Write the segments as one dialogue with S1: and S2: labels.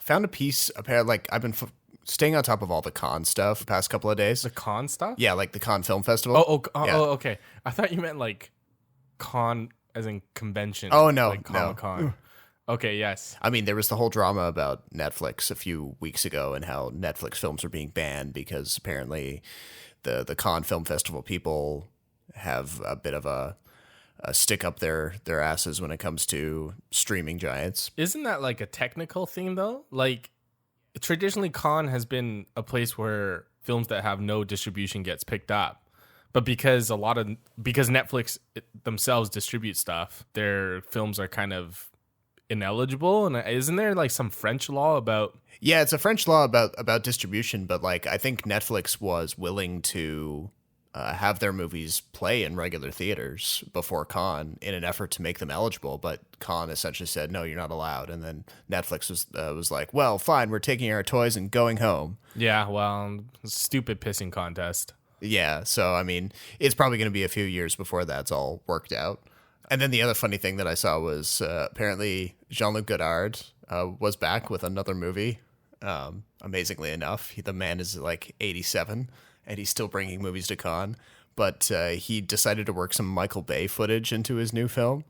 S1: found a piece. Apparently, like I've been staying on top of all the con stuff the past couple of days.
S2: The con stuff?
S1: Yeah, like the Cannes Film Festival.
S2: Yeah. Okay. I thought you meant like con as in convention.
S1: Oh no,
S2: like Comic-Con.
S1: no.
S2: Okay, yes.
S1: I mean, there was the whole drama about Netflix a few weeks ago and how Netflix films are being banned because apparently the Cannes Film Festival people have a bit of a stick up their asses when it comes to streaming giants.
S2: Isn't that like a technical thing though? Like traditionally Cannes has been a place where films that have no distribution gets picked up. But because Netflix themselves distribute stuff, their films are kind of ineligible. And isn't there like some French law about?
S1: Yeah, it's a French law about distribution, but like I think Netflix was willing to have their movies play in regular theaters before Cannes in an effort to make them eligible, but Cannes essentially said, no, you're not allowed. And then Netflix was like, well, fine, we're taking our toys and going home.
S2: Yeah, well, stupid pissing contest.
S1: Yeah, so I mean, it's probably going to be a few years before that's all worked out. And then the other funny thing that I saw was apparently Jean-Luc Godard was back with another movie. Amazingly enough, the man is like 87 and he's still bringing movies to Cannes. But he decided to work some Michael Bay footage into his new film.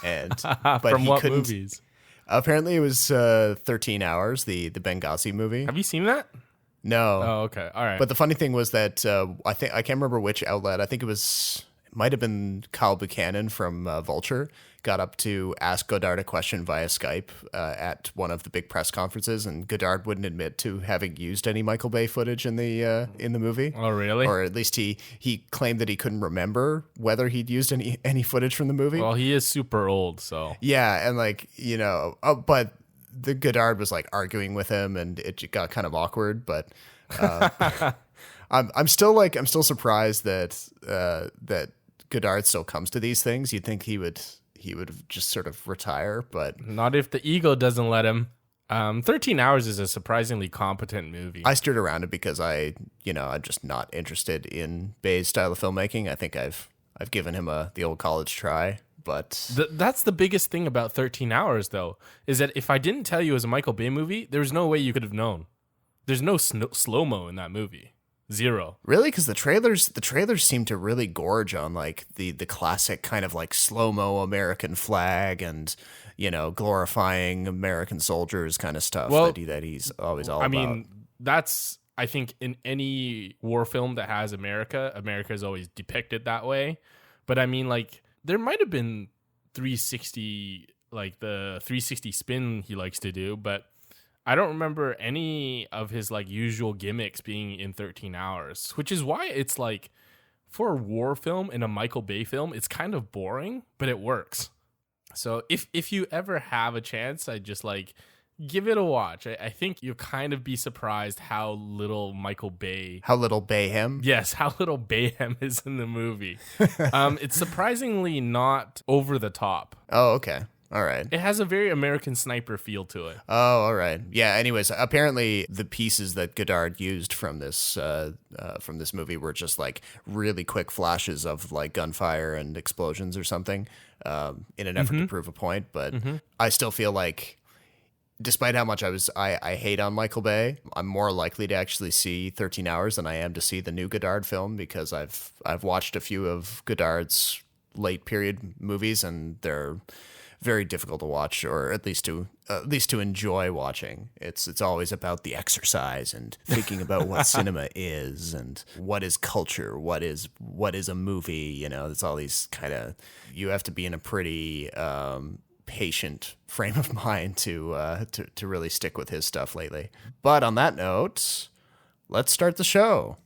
S1: And but
S2: From
S1: he
S2: what
S1: couldn't,
S2: movies?
S1: Apparently it was 13 Hours, the Benghazi movie.
S2: Have you seen that?
S1: No.
S2: Oh, okay. All right.
S1: But the funny thing was that I can't remember which outlet. I think it might have been Kyle Buchanan from Vulture got up to ask Godard a question via Skype at one of the big press conferences, and Godard wouldn't admit to having used any Michael Bay footage in the movie.
S2: Oh, really?
S1: Or at least he claimed that he couldn't remember whether he'd used any footage from the movie.
S2: Well, he is super old, so
S1: yeah, and like but the Godard was like arguing with him, and it got kind of awkward. But I'm still surprised that Godard still comes to these things. You'd think he would just sort of retire, but
S2: not if the ego doesn't let him. 13 Hours is a surprisingly competent movie.
S1: I steered around it because I'm just not interested in Bay's style of filmmaking. I think I've given him the old college try. But
S2: that's the biggest thing about 13 Hours, though, is that if I didn't tell you it was a Michael Bay movie, there's no way you could have known. There's no slow-mo in that movie. Zero.
S1: Really? Because the trailers seem to really gorge on like the classic kind of like slow-mo American flag and, glorifying American soldiers kind of stuff that he's always all about. I mean,
S2: that's, I think, in any war film that has America is always depicted that way. But I mean, like, there might have been 360, like the 360 spin he likes to do, but I don't remember any of his like usual gimmicks being in 13 Hours, which is why it's like for a war film and a Michael Bay film, it's kind of boring, but it works. So if you ever have a chance, I just like give it a watch. I think you'll kind of be surprised how little Bayhem. Yes, how little Bayhem is in the movie. It's surprisingly not over the top.
S1: Oh, okay. All right.
S2: It has a very American Sniper feel to it.
S1: Oh, all right. Yeah. Anyways, apparently the pieces that Godard used from this movie were just like really quick flashes of like gunfire and explosions or something, in an effort to prove a point. But I still feel like, despite how much I hate on Michael Bay, I'm more likely to actually see 13 Hours than I am to see the new Godard film, because I've watched a few of Godard's late period movies and they're very difficult to watch, or at least to enjoy watching. It's always about the exercise and thinking about what cinema is and what is culture, what is a movie. It's all these kind of, you have to be in a pretty patient frame of mind to really stick with his stuff lately. But on that note, let's start the show.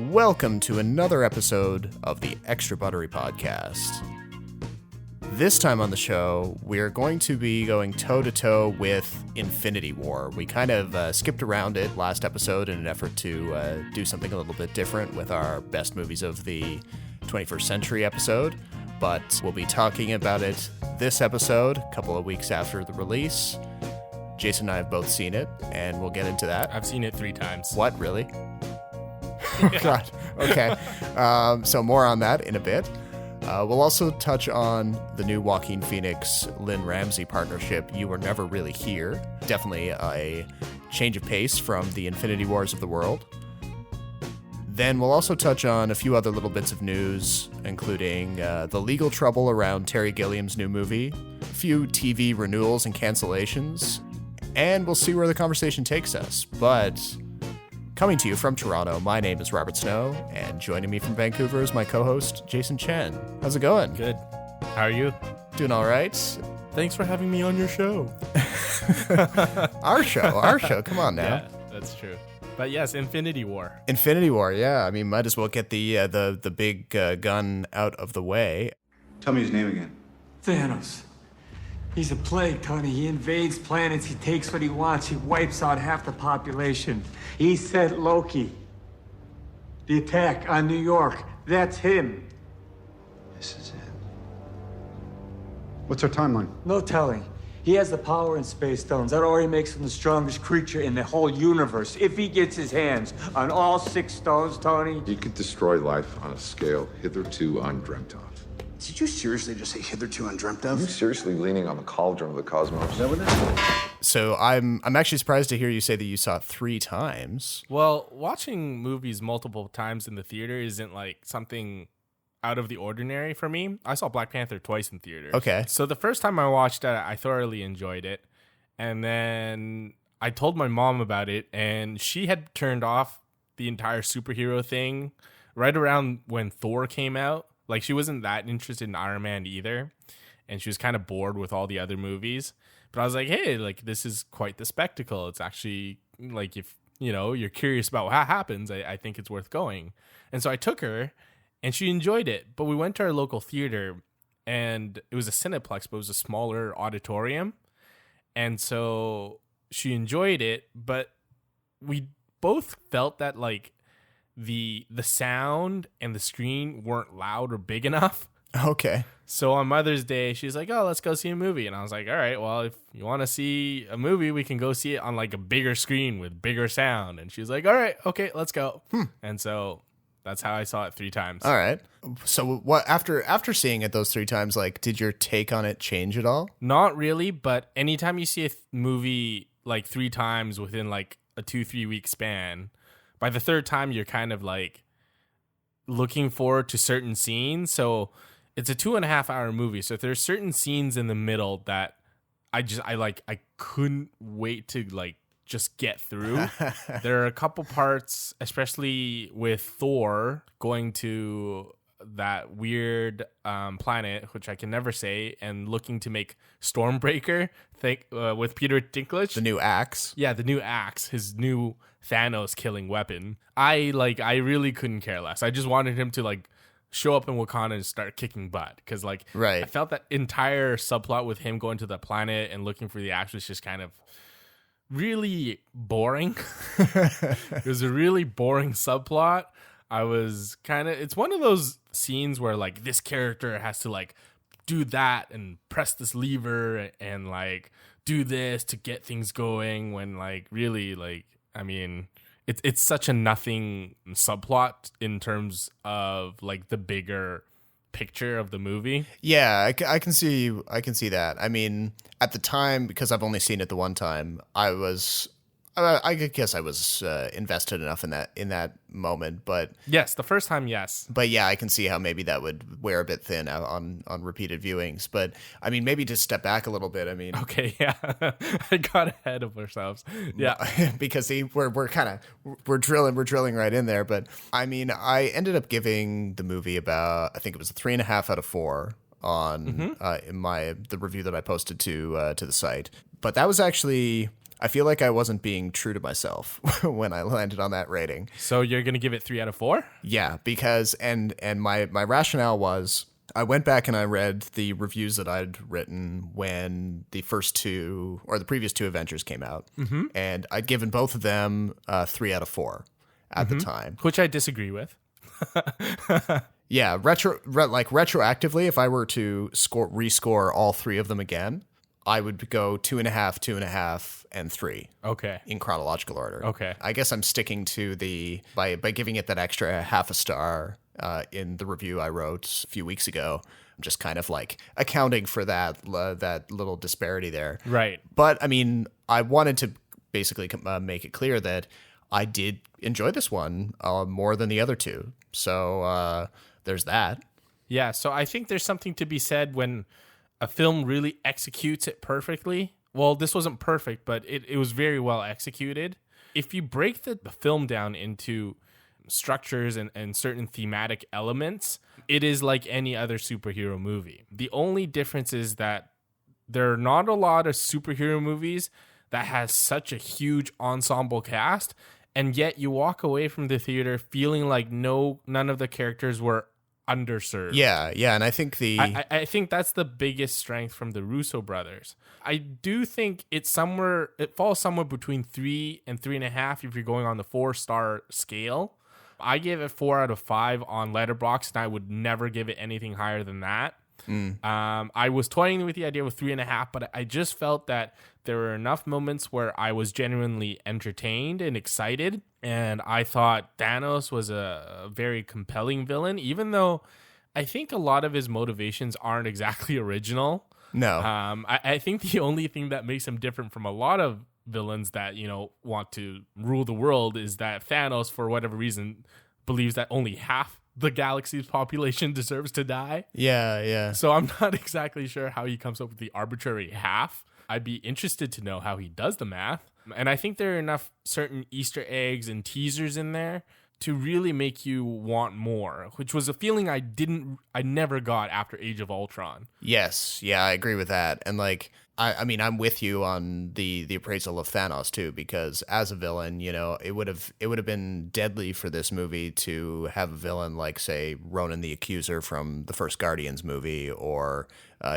S1: Welcome to another episode of the Extra Buttery Podcast. This time on the show, we're going to be going toe-to-toe with Infinity War. We kind of skipped around it last episode in an effort to do something a little bit different with our best movies of the 21st century episode, but we'll be talking about it this episode, a couple of weeks after the release. Jason and I have both seen it, and we'll get into that.
S2: I've seen it 3 times.
S1: What, really? Oh, God. Okay. So more on that in a bit. We'll also touch on the new Joaquin Phoenix, Lynne Ramsay partnership, You Were Never Really Here. Definitely a change of pace from the Infinity Wars of the world. Then we'll also touch on a few other little bits of news, including the legal trouble around Terry Gilliam's new movie, a few TV renewals and cancellations, and we'll see where the conversation takes us. But coming to you from Toronto, my name is Robert Snow, and joining me from Vancouver is my co-host, Jason Chen. How's it going?
S2: Good. How are you?
S1: Doing all right.
S2: Thanks for having me on your show.
S1: Our show. Come on now.
S2: Yeah, that's true. But yes, Infinity War.
S1: Infinity War, yeah. I mean, might as well get the big gun out of the way.
S3: Tell me his name again.
S4: Thanos. He's a plague, Tony. He invades planets, he takes what he wants, he wipes out half the population. He sent Loki. The attack on New York, that's him.
S3: This is it. What's our timeline?
S4: No telling. He has the power in space stones. That already makes him the strongest creature in the whole universe. If he gets his hands on all 6 stones, Tony.
S5: He could destroy life on a scale hitherto undreamt of.
S6: Did you seriously just say hitherto undreamt of?
S5: Are you seriously leaning on the cauldron of the cosmos? Is that what it is?
S1: So I'm actually surprised to hear you say that you saw it 3 times.
S2: Well, watching movies multiple times in the theater isn't like something out of the ordinary for me. I saw Black Panther twice in theater.
S1: Okay.
S2: So the first time I watched it, I thoroughly enjoyed it. And then I told my mom about it, and she had turned off the entire superhero thing right around when Thor came out. Like, she wasn't that interested in Iron Man either, and she was kind of bored with all the other movies. But I was like, hey, like, this is quite the spectacle. It's actually, like, if, you know, you're curious about what happens, I think it's worth going. And so I took her, and she enjoyed it. But we went to our local theater, and it was a Cineplex, but it was a smaller auditorium. And so she enjoyed it, but we both felt that, like, the sound and the screen weren't loud or big enough.
S1: Okay.
S2: So on Mother's Day, she's like, oh, let's go see a movie. And I was like, all right, well, if you want to see a movie, we can go see it on like a bigger screen with bigger sound. And she's like, all right, okay, let's go. And so that's how I saw it 3 times.
S1: All right. So what after seeing it those 3 times, like, did your take on it change at all?
S2: Not really, but anytime you see a movie like 3 times within like a 2-3 week span, by the 3rd time, you're kind of like looking forward to certain scenes. So it's a 2.5-hour movie. So if there's certain scenes in the middle that I couldn't wait to like just get through. There are a couple parts, especially with Thor going to that weird planet, which I can never say, and looking to make Stormbreaker with Peter Dinklage.
S1: The new axe.
S2: Yeah, the new axe, his new Thanos killing weapon. I really couldn't care less. I just wanted him to like show up in Wakanda and start kicking butt, because like
S1: right.
S2: I felt that entire subplot with him going to the planet and looking for the axe was just kind of really boring. It was a really boring subplot. It's one of those scenes where like this character has to like do that and press this lever and like do this to get things going, when like really, like, I mean, it's such a nothing subplot in terms of like the bigger picture of the movie.
S1: Yeah, I can see that. I mean, at the time, because I've only seen it the one time, I guess I was invested enough in that moment, but
S2: yes, the first time, yes.
S1: But yeah, I can see how maybe that would wear a bit thin on repeated viewings. But I mean, maybe to step back a little bit. I mean,
S2: okay, yeah, I got ahead of ourselves. Yeah,
S1: because we're drilling right in there. But I mean, I ended up giving the movie about, I think it was a 3.5 out of 4 on in the review that I posted to the site. But that was actually, I feel like I wasn't being true to myself when I landed on that rating.
S2: So you're going to give it 3 out of 4?
S1: Yeah, because, and my rationale was, I went back and I read the reviews that I'd written when the previous 2 Avengers came out. Mm-hmm. And I'd given both of them 3 out of 4 at the time.
S2: Which I disagree with.
S1: Yeah, retroactively, if I were to rescore all 3 of them again, I would go 2.5, 2.5, and 3.
S2: Okay.
S1: In chronological order.
S2: Okay.
S1: I guess I'm sticking to by giving it that extra half a star in the review I wrote a few weeks ago. I'm just kind of like accounting for that little disparity there.
S2: Right.
S1: But I mean, I wanted to basically make it clear that I did enjoy this one more than the other two. So there's that.
S2: Yeah. So I think there's something to be said when a film really executes it perfectly. Well, this wasn't perfect, but it was very well executed. If you break the film down into structures and certain thematic elements, it is like any other superhero movie. The only difference is that there are not a lot of superhero movies that has such a huge ensemble cast, and yet you walk away from the theater feeling like none of the characters were underserved.
S1: Yeah, and I think
S2: I think that's the biggest strength from the Russo brothers. I do think it falls somewhere between 3 and 3.5 if you're going on the 4-star scale. I gave it 4 out of 5 on Letterboxd, and I would never give it anything higher than that. I was toying with the idea with 3.5, but I just felt that there were enough moments where I was genuinely entertained and excited, and I thought Thanos was a very compelling villain, even though I think a lot of his motivations aren't exactly original.
S1: No.
S2: I think the only thing that makes him different from a lot of villains that, want to rule the world is that Thanos, for whatever reason, believes that only half the galaxy's population deserves to die.
S1: Yeah.
S2: So I'm not exactly sure how he comes up with the arbitrary half. I'd be interested to know how he does the math. And I think there are enough certain Easter eggs and teasers in there to really make you want more, which was a feeling I never got after Age of Ultron.
S1: Yes. Yeah, I agree with that. And I mean, I'm with you on the appraisal of Thanos too, because as a villain, it would have been deadly for this movie to have a villain like, say, Ronan the Accuser from the first Guardians movie, or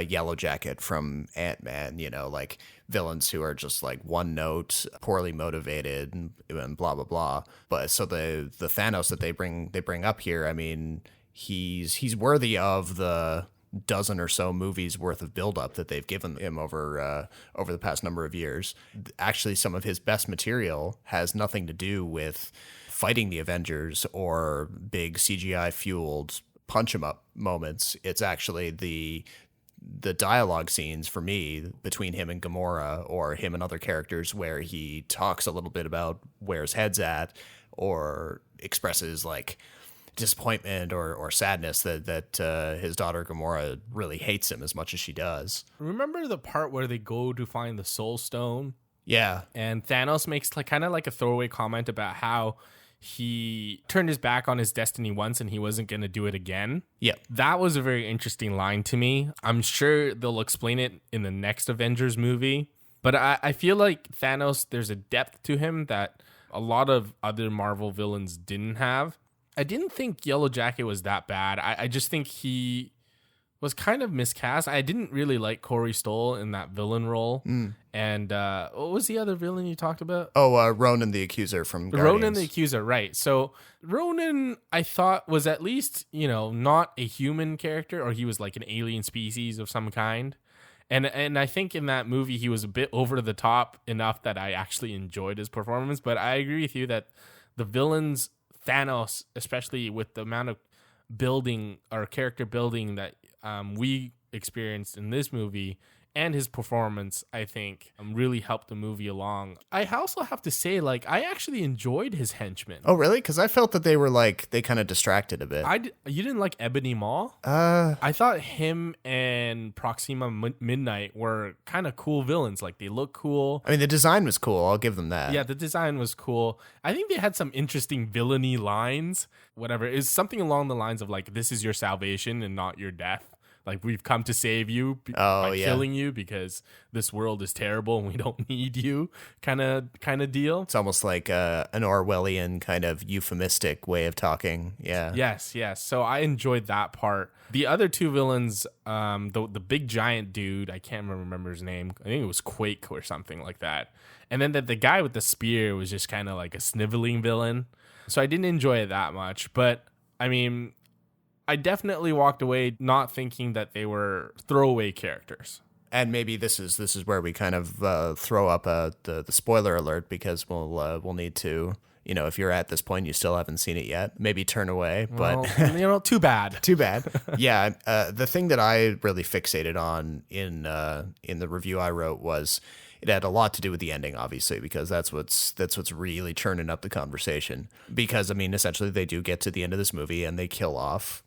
S1: Yellow Jacket from Ant-Man. Like villains who are just like one note, poorly motivated, and blah blah blah. But so the Thanos that they bring up here, I mean, he's worthy of the dozen or so movies worth of buildup that they've given him over the past number of years. Actually, some of his best material has nothing to do with fighting the Avengers or big CGI fueled punch 'em up moments. It's actually the dialogue scenes for me between him and Gamora, or him and other characters, where he talks a little bit about where his head's at, or expresses like disappointment or sadness that his daughter Gamora really hates him as much as she does.
S2: Remember the part where they go to find the Soul Stone?
S1: Yeah.
S2: And Thanos makes kind of like a throwaway comment about how he turned his back on his destiny once and he wasn't going to do it again.
S1: Yeah.
S2: That was a very interesting line to me. I'm sure they'll explain it in the next Avengers movie. But I feel like Thanos, there's a depth to him that a lot of other Marvel villains didn't have. I didn't think Yellow Jacket was that bad. I just think he was kind of miscast. I didn't really like Corey Stoll in that villain role. And what was the other villain you talked about?
S1: Oh, Ronan the Accuser from Guardians.
S2: Ronan the Accuser, right. So Ronan, I thought, was at least, not a human character, or he was like an alien species of some kind. And I think in that movie, he was a bit over the top enough that I actually enjoyed his performance. But I agree with you that the villains, Thanos, especially with the amount of building or character building that we experienced in this movie, and his performance, I think, really helped the movie along. I also have to say, I actually enjoyed his henchmen.
S1: Oh, really? Because I felt that they kind of distracted a bit.
S2: You didn't like Ebony Maw? I thought him and Proxima Midnight were kind of cool villains. They look cool.
S1: I mean, the design was cool. I'll give them that.
S2: Yeah, the design was cool. I think they had some interesting villainy lines. Whatever. It's something along the lines of, this is your salvation and not your death. We've come to save you by killing you because this world is terrible and we don't need you kind of deal.
S1: It's almost like an Orwellian kind of euphemistic way of talking. Yeah.
S2: Yes. So I enjoyed that part. The other two villains, the big giant dude, I can't remember his name. I think it was Quake or something like that. And then the guy with the spear was just kind of like a sniveling villain. So I didn't enjoy it that much. But, I mean, I definitely walked away not thinking that they were throwaway characters.
S1: And maybe this is where we kind of throw up the spoiler alert, because we'll need to, if you're at this point, you still haven't seen it yet, maybe turn away. But
S2: too bad.
S1: Too bad. Yeah. The thing that I really fixated on in the review I wrote was it had a lot to do with the ending, obviously, because that's what's really churning up the conversation. Because, I mean, essentially they do get to the end of this movie and they kill off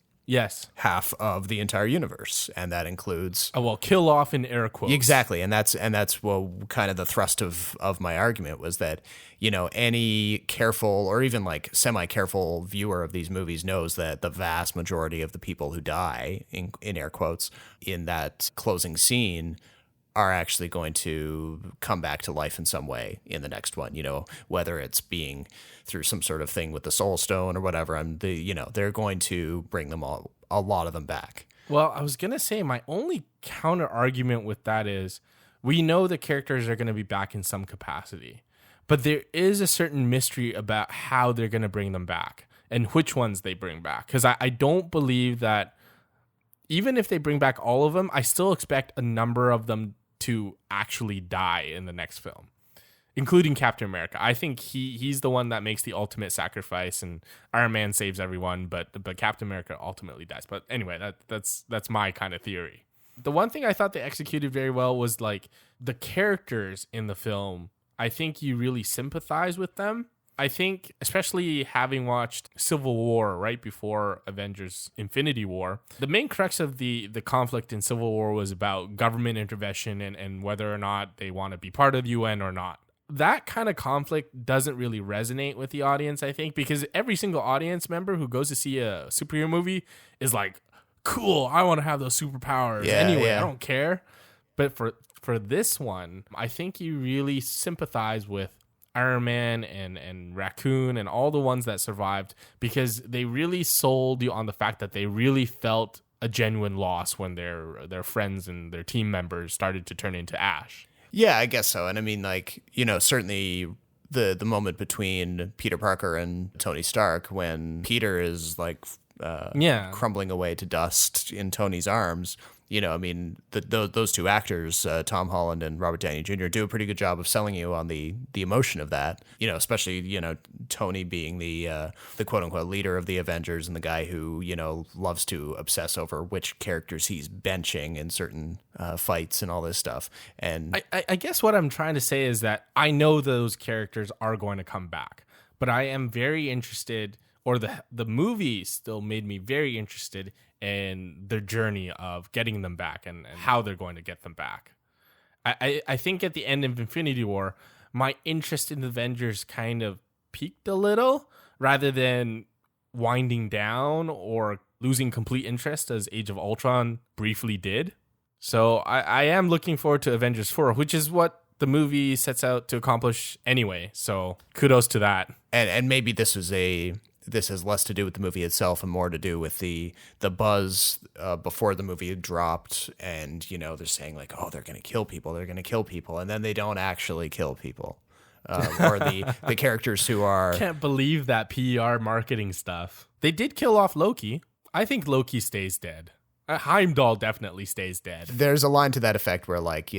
S1: half of the entire universe, and that includes
S2: kill off in air quotes.
S1: Exactly, and that's kind of the thrust of my argument was that any careful or even like semi-careful viewer of these movies knows that the vast majority of the people who die in air quotes in that closing scene are actually going to come back to life in some way in the next one, whether it's being through some sort of thing with the soul stone or whatever. They're going to bring them a lot of them back.
S2: Well, I was going to say my only counter argument with that is we know the characters are going to be back in some capacity, but there is a certain mystery about how they're going to bring them back and which ones they bring back. Because I don't believe that even if they bring back all of them, I still expect a number of them to actually die in the next film, including Captain America. I think he's the one that makes the ultimate sacrifice, and Iron Man saves everyone, but Captain America ultimately dies. But anyway, that's my kind of theory. The one thing I thought they executed very well was like the characters in the film. I think you really sympathize with them. I think, especially having watched Civil War right before Avengers Infinity War, the main crux of the conflict in Civil War was about government intervention and whether or not they want to be part of the UN or not. That kind of conflict doesn't really resonate with the audience, I think, because every single audience member who goes to see a superhero movie is like, cool, I want to have those superpowers. I don't care. But for this one, I think you really sympathize with Iron Man and Raccoon and all the ones that survived, because they really sold you on the fact that they really felt a genuine loss when their friends and their team members started to turn into ash.
S1: Yeah, I guess so. And I mean, like, certainly the moment between Peter Parker and Tony Stark when Peter is like crumbling away to dust in Tony's arms. I mean, those two actors, Tom Holland and Robert Downey Jr., do a pretty good job of selling you on the emotion of that. Especially Tony being the quote unquote leader of the Avengers and the guy who loves to obsess over which characters he's benching in certain fights and all this stuff. And
S2: I guess what I'm trying to say is that I know those characters are going to come back, but I am very interested, or the movie still made me very interested in their journey of getting them back and how they're going to get them back. I think at the end of Infinity War, my interest in the Avengers kind of peaked a little rather than winding down or losing complete interest as Age of Ultron briefly did. So I am looking forward to Avengers 4, which is what the movie sets out to accomplish anyway. So kudos to that.
S1: And maybe this has less to do with the movie itself and more to do with the buzz before the movie dropped. And, they're saying like, oh, they're going to kill people. They're going to kill people. And then they don't actually kill people. Or the characters who are...
S2: Can't believe that PR marketing stuff. They did kill off Loki. I think Loki stays dead. Heimdall definitely stays dead.
S1: There's a line to that effect where, like,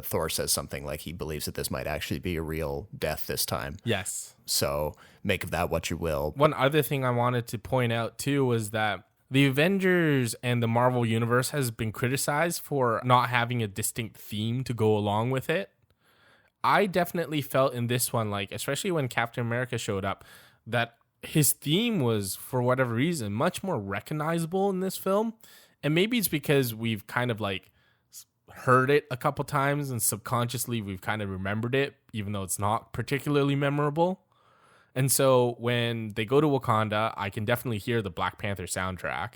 S1: Thor says something like he believes that this might actually be a real death this time.
S2: Yes.
S1: So make of that what you will.
S2: One other thing I wanted to point out, too, was that the Avengers and the Marvel Universe has been criticized for not having a distinct theme to go along with it. I definitely felt in this one, like, especially when Captain America showed up, that his theme was, for whatever reason, much more recognizable in this film. And maybe it's because we've kind of like heard it a couple times and subconsciously we've kind of remembered it, even though it's not particularly memorable. And so when they go to Wakanda, I can definitely hear the Black Panther soundtrack.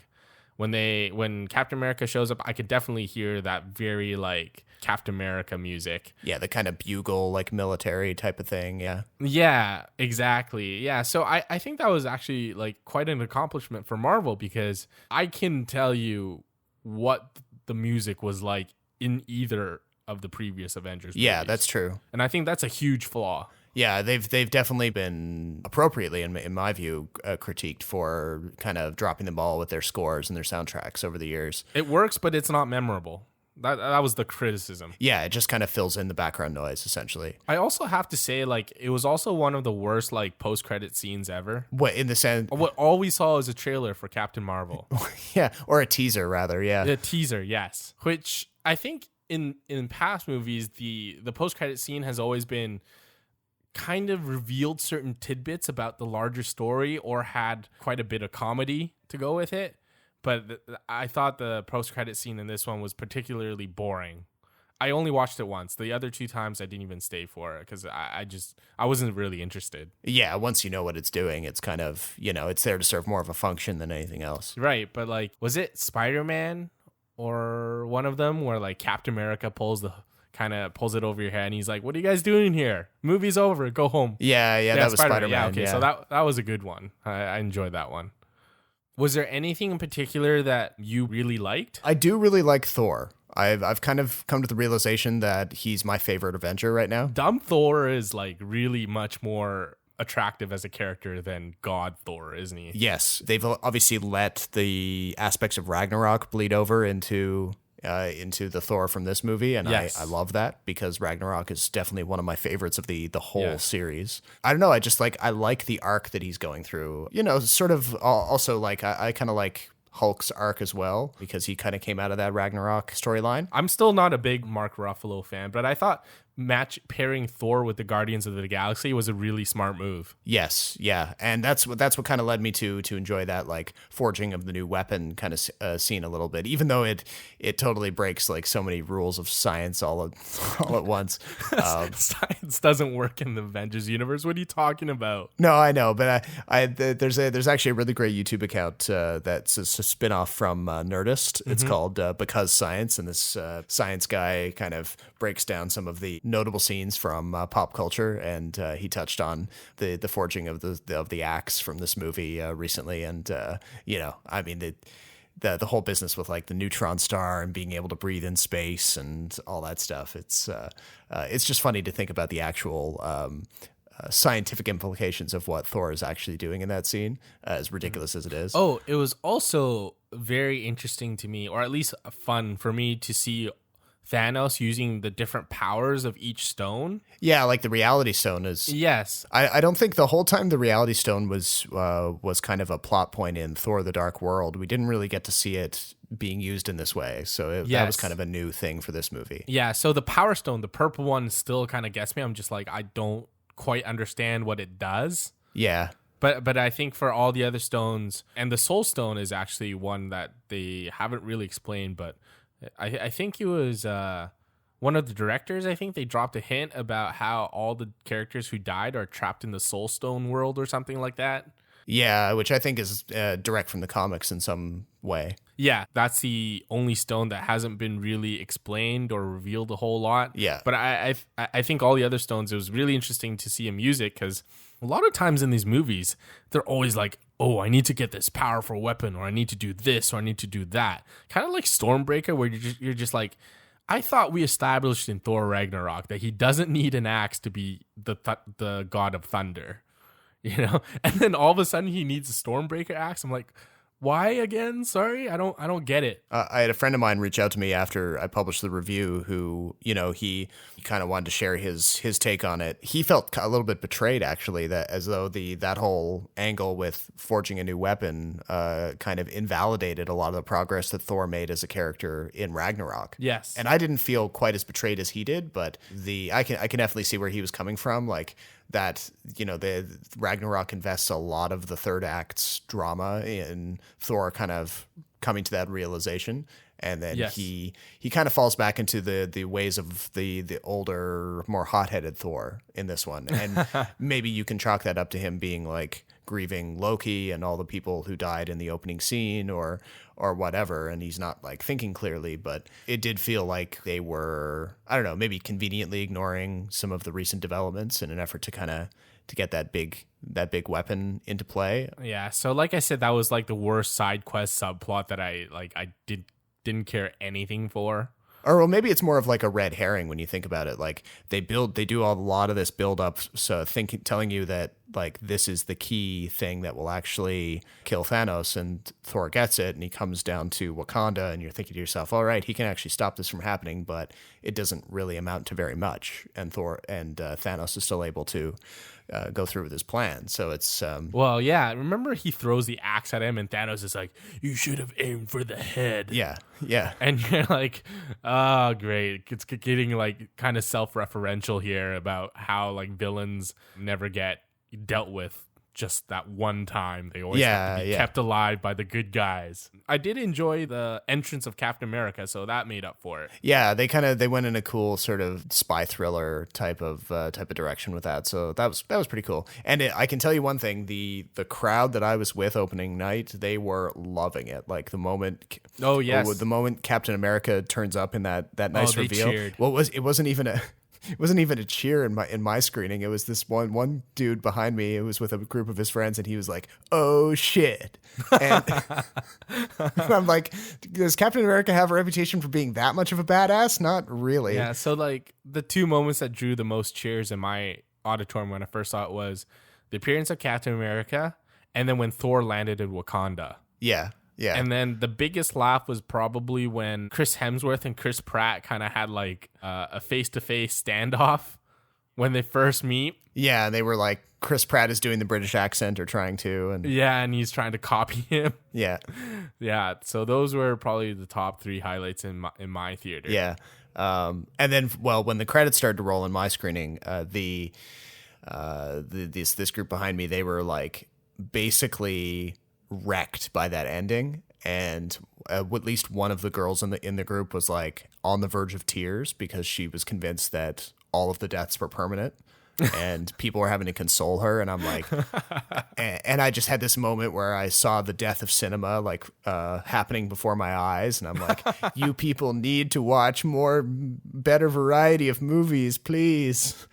S2: When Captain America shows up, I can definitely hear that very like Captain America music.
S1: Yeah, the kind of bugle, like military type of thing. Yeah.
S2: Yeah, exactly. Yeah. So I think that was actually like quite an accomplishment for Marvel, because I can tell you what the music was like in either of the previous Avengers movies.
S1: Yeah, that's true.
S2: And I think that's a huge flaw.
S1: Yeah, they've definitely been appropriately, in my view, critiqued for kind of dropping the ball with their scores and their soundtracks over the years.
S2: It works, but it's not memorable. That was the criticism.
S1: Yeah, it just kind of fills in the background noise, essentially.
S2: I also have to say, like, it was also one of the worst, like, post-credit scenes ever.
S1: What, in the sense?
S2: What all we saw was a trailer for Captain Marvel.
S1: Yeah, or a teaser, rather, yeah.
S2: A teaser, yes. Which I think in past movies, the post-credit scene has always been kind of revealed certain tidbits about the larger story or had quite a bit of comedy to go with it. But I thought the post-credit scene in this one was particularly boring. I only watched it once. The other 2 times I didn't even stay for it because I wasn't really interested.
S1: Yeah, once you know what it's doing, it's kind of, it's there to serve more of a function than anything else.
S2: Right, but like, was it Spider-Man or one of them where like Captain America pulls it over your head and he's like, "What are you guys doing here? Movie's over. Go home."
S1: Yeah, that was Spider-Man.
S2: Yeah, okay, so that was a good one. I enjoyed that one. Was there anything in particular that you really liked?
S1: I do really like Thor. I've kind of come to the realization that he's my favorite Avenger right now.
S2: Dumb Thor is like really much more attractive as a character than God Thor, isn't he?
S1: Yes, they've obviously let the aspects of Ragnarok bleed over into the Thor from this movie, and yes. I love that because Ragnarok is definitely one of my favorites of the whole series. I don't know, I like the arc that he's going through. Sort of also like I kind of like Hulk's arc as well because he kind of came out of that Ragnarok storyline.
S2: I'm still not a big Mark Ruffalo fan, but I thought pairing Thor with the Guardians of the Galaxy was a really smart move.
S1: Yes, yeah, and that's what kind of led me to enjoy that like forging of the new weapon kind of scene a little bit, even though it totally breaks like so many rules of science all at once.
S2: Science doesn't work in the Avengers universe. What are you talking about?
S1: No, I know, but there's actually a really great YouTube account that's a spin-off from Nerdist. It's called Because Science, and this science guy kind of breaks down some of the notable scenes from pop culture, and he touched on the forging of the axe from this movie recently, and I mean the whole business with like the neutron star and being able to breathe in space and all that stuff. It's just funny to think about the actual scientific implications of what Thor is actually doing in that scene, as ridiculous as it is.
S2: Oh, it was also very interesting to me, or at least fun for me, to see Thanos using the different powers of each stone.
S1: Yeah, like the Reality Stone is.
S2: Yes,
S1: I don't think the whole time the Reality Stone was kind of a plot point in Thor: The Dark World. We didn't really get to see it being used in this way, so that was kind of a new thing for this movie.
S2: Yeah, so the Power Stone, the purple one, still kind of gets me. I'm just like, I don't quite understand what it does.
S1: Yeah.
S2: But I think for all the other stones, and the Soul Stone is actually one that they haven't really explained, but I think it was one of the directors, I think they dropped a hint about how all the characters who died are trapped in the Soul Stone world or something like that.
S1: Yeah, which I think is direct from the comics in some way.
S2: Yeah, that's the only stone that hasn't been really explained or revealed a whole lot.
S1: Yeah.
S2: But I think all the other stones, it was really interesting to see him use it, because a lot of times in these movies, they're always like, oh, I need to get this powerful weapon, or I need to do this, or I need to do that. Kind of like Stormbreaker, where you're just like, I thought we established in Thor Ragnarok that he doesn't need an axe to be the god of thunder, And then all of a sudden he needs a Stormbreaker axe. I'm like, why again? Sorry, I don't get it.
S1: I had a friend of mine reach out to me after I published the review who, he kind of wanted to share his take on it. He felt a little bit betrayed, actually, that as though that whole angle with forging a new weapon kind of invalidated a lot of the progress that Thor made as a character in Ragnarok.
S2: Yes.
S1: And I didn't feel quite as betrayed as he did, but I can definitely see where he was coming from. Like, that, the Ragnarok invests a lot of the third act's drama in Thor kind of coming to that realization, and then he kind of falls back into the ways of the older, more hot-headed Thor in this one. And maybe you can chalk that up to him being like grieving Loki and all the people who died in the opening scene or whatever, and he's not like thinking clearly, but it did feel like they were, I don't know, maybe conveniently ignoring some of the recent developments in an effort to get that big weapon into play.
S2: Yeah, so like I said, that was like the worst side quest subplot that I didn't care anything for.
S1: Or well, maybe it's more of like a red herring when you think about it. Like they do a lot of this build up, so telling you that like this is the key thing that will actually kill Thanos, and Thor gets it, and he comes down to Wakanda, and you're thinking to yourself, all right, he can actually stop this from happening, but it doesn't really amount to very much, and Thanos is still able to go through with his plan. So it's
S2: well, yeah. Remember, he throws the axe at him, and Thanos is like, "You should have aimed for the head."
S1: yeah.
S2: And you're like, "Oh, great!" It's getting like kind of self-referential here about how like villains never get dealt with just that one time. They always have to be kept alive by the good guys. I did enjoy the entrance of Captain America, so that made up for it.
S1: Yeah, they went in a cool sort of spy thriller type of direction with that. So that was pretty cool. And I can tell you one thing: the crowd that I was with opening night, they were loving it. Like the moment, the moment Captain America turns up in that nice reveal.
S2: Cheered.
S1: Well, it wasn't even a cheer in my screening. It was this one dude behind me who was with a group of his friends, and he was like, "Oh shit!" And, and I'm like, "Does Captain America have a reputation for being that much of a badass? Not really."
S2: Yeah. So like the two moments that drew the most cheers in my auditorium when I first saw it was the appearance of Captain America, and then when Thor landed in Wakanda.
S1: Yeah. Yeah.
S2: And then the biggest laugh was probably when Chris Hemsworth and Chris Pratt kind of had like a face-to-face standoff when they first meet.
S1: Yeah, they were like, Chris Pratt is doing the British accent or trying to.
S2: And he's trying to copy him.
S1: Yeah.
S2: Yeah, so those were probably the top three highlights in my theater.
S1: Yeah. And then, well, when the credits started to roll in my screening, this group behind me, they were like basically wrecked by that ending, and at least one of the girls in the group was like on the verge of tears because she was convinced that all of the deaths were permanent and people were having to console her. And I'm like, and I just had this moment where I saw the death of cinema like happening before my eyes, and I'm like, you people need to watch better variety of movies, please.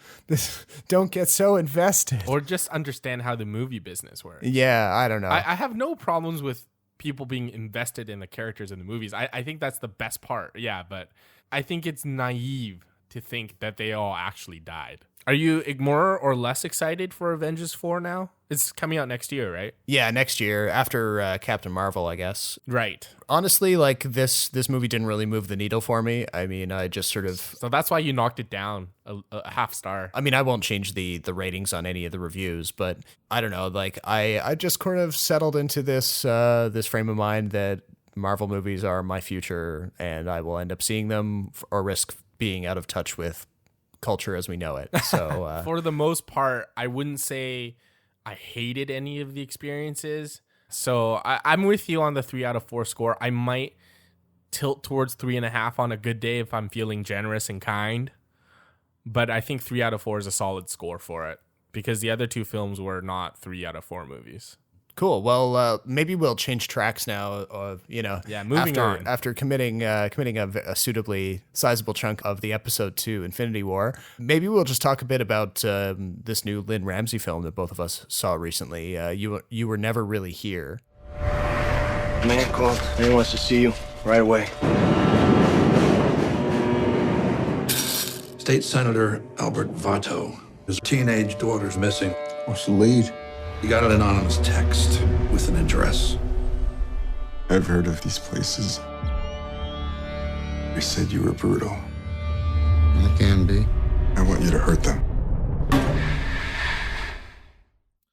S1: Don't get so invested.
S2: Or just understand how the movie business works.
S1: Yeah, I don't know.
S2: I have no problems with people being invested in the characters in the movies. I think that's the best part. Yeah, but I think it's naive to think that they all actually died. Are you more or less excited for Avengers 4 now? It's coming out next year, right?
S1: Yeah, next year after Captain Marvel, I guess.
S2: Right.
S1: Honestly, like this movie didn't really move the needle for me. I mean, I just sort of...
S2: So that's why you knocked it down a half star.
S1: I mean, I won't change the ratings on any of the reviews, but I don't know. Like, I just kind of settled into this frame of mind that Marvel movies are my future, and I will end up seeing them or risk being out of touch with culture as we know it. So
S2: for the most part, I wouldn't say I hated any of the experiences. So I'm with you on the 3 out of 4 score. I might tilt towards 3.5 on a good day if I'm feeling generous and kind. But I think 3 out of 4 is a solid score for it because the other two films were not 3 out of 4 movies.
S1: Cool. Well, maybe we'll change tracks now.
S2: Yeah, moving on.
S1: After committing a suitably sizable chunk of the episode to Infinity War, maybe we'll just talk a bit about this new Lynne Ramsay film that both of us saw recently. You Were Never Really Here.
S7: Man called. He wants to see you right away.
S8: State Senator Albert Vato. His teenage daughter's missing.
S3: What's the lead?
S8: He got an anonymous text with an address.
S3: I've heard of these places. They said you were brutal.
S9: I can be.
S3: I want you to hurt them.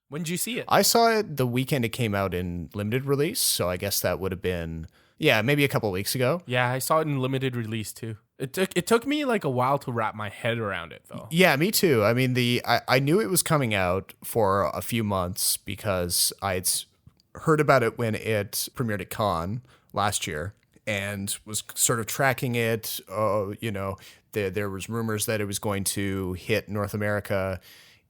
S2: When did you see it?
S1: I saw it the weekend it came out in limited release, so I guess that would have been, maybe a couple of weeks ago.
S2: Yeah, I saw it in limited release too. It took me like a while to wrap my head around it though.
S1: Yeah, me too. I mean, I knew it was coming out for a few months because I'd heard about it when it premiered at Cannes last year and was sort of tracking it. There was rumors that it was going to hit North America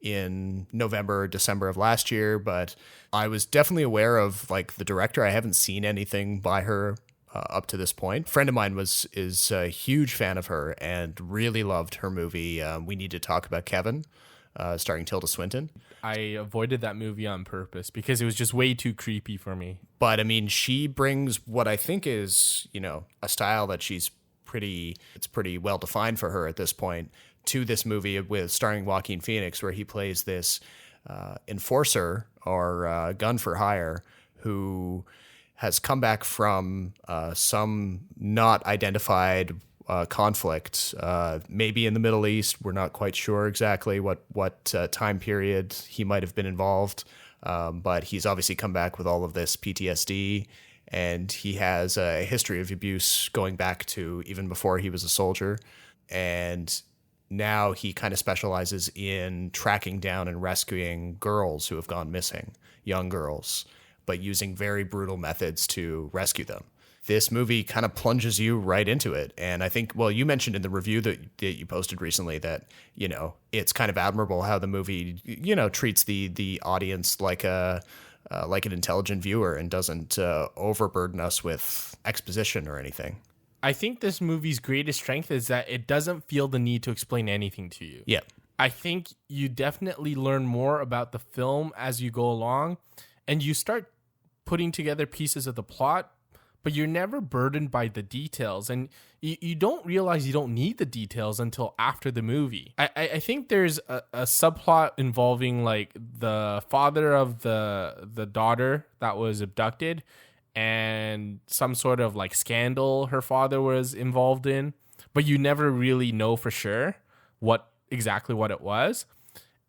S1: in November, December of last year, but I was definitely aware of like the director. I haven't seen anything by her up to this point. A friend of mine is a huge fan of her and really loved her movie. We Need to Talk About Kevin, starring Tilda Swinton.
S2: I avoided that movie on purpose because it was just way too creepy for me.
S1: But I mean, she brings what I think is, a style that it's pretty well defined for her at this point to this movie with starring Joaquin Phoenix, where he plays this enforcer or gun for hire who has come back from some not identified conflict, maybe in the Middle East. We're not quite sure exactly what time period he might have been involved, but he's obviously come back with all of this PTSD, and he has a history of abuse going back to even before he was a soldier. And now he kind of specializes in tracking down and rescuing girls who have gone missing, young girls, but using very brutal methods to rescue them. This movie kind of plunges you right into it. And I think, well, you mentioned in the review that you posted recently that, you know, it's kind of admirable how the movie, you know, treats the audience like an intelligent viewer and doesn't overburden us with exposition or anything.
S2: I think this movie's greatest strength is that it doesn't feel the need to explain anything to you.
S1: Yeah.
S2: I think you definitely learn more about the film as you go along, and you start putting together pieces of the plot, but you're never burdened by the details, and you don't realize you don't need the details until after the movie. I think there's a subplot involving like the father of the daughter that was abducted and some sort of like scandal her father was involved in, but you never really know for sure what it was.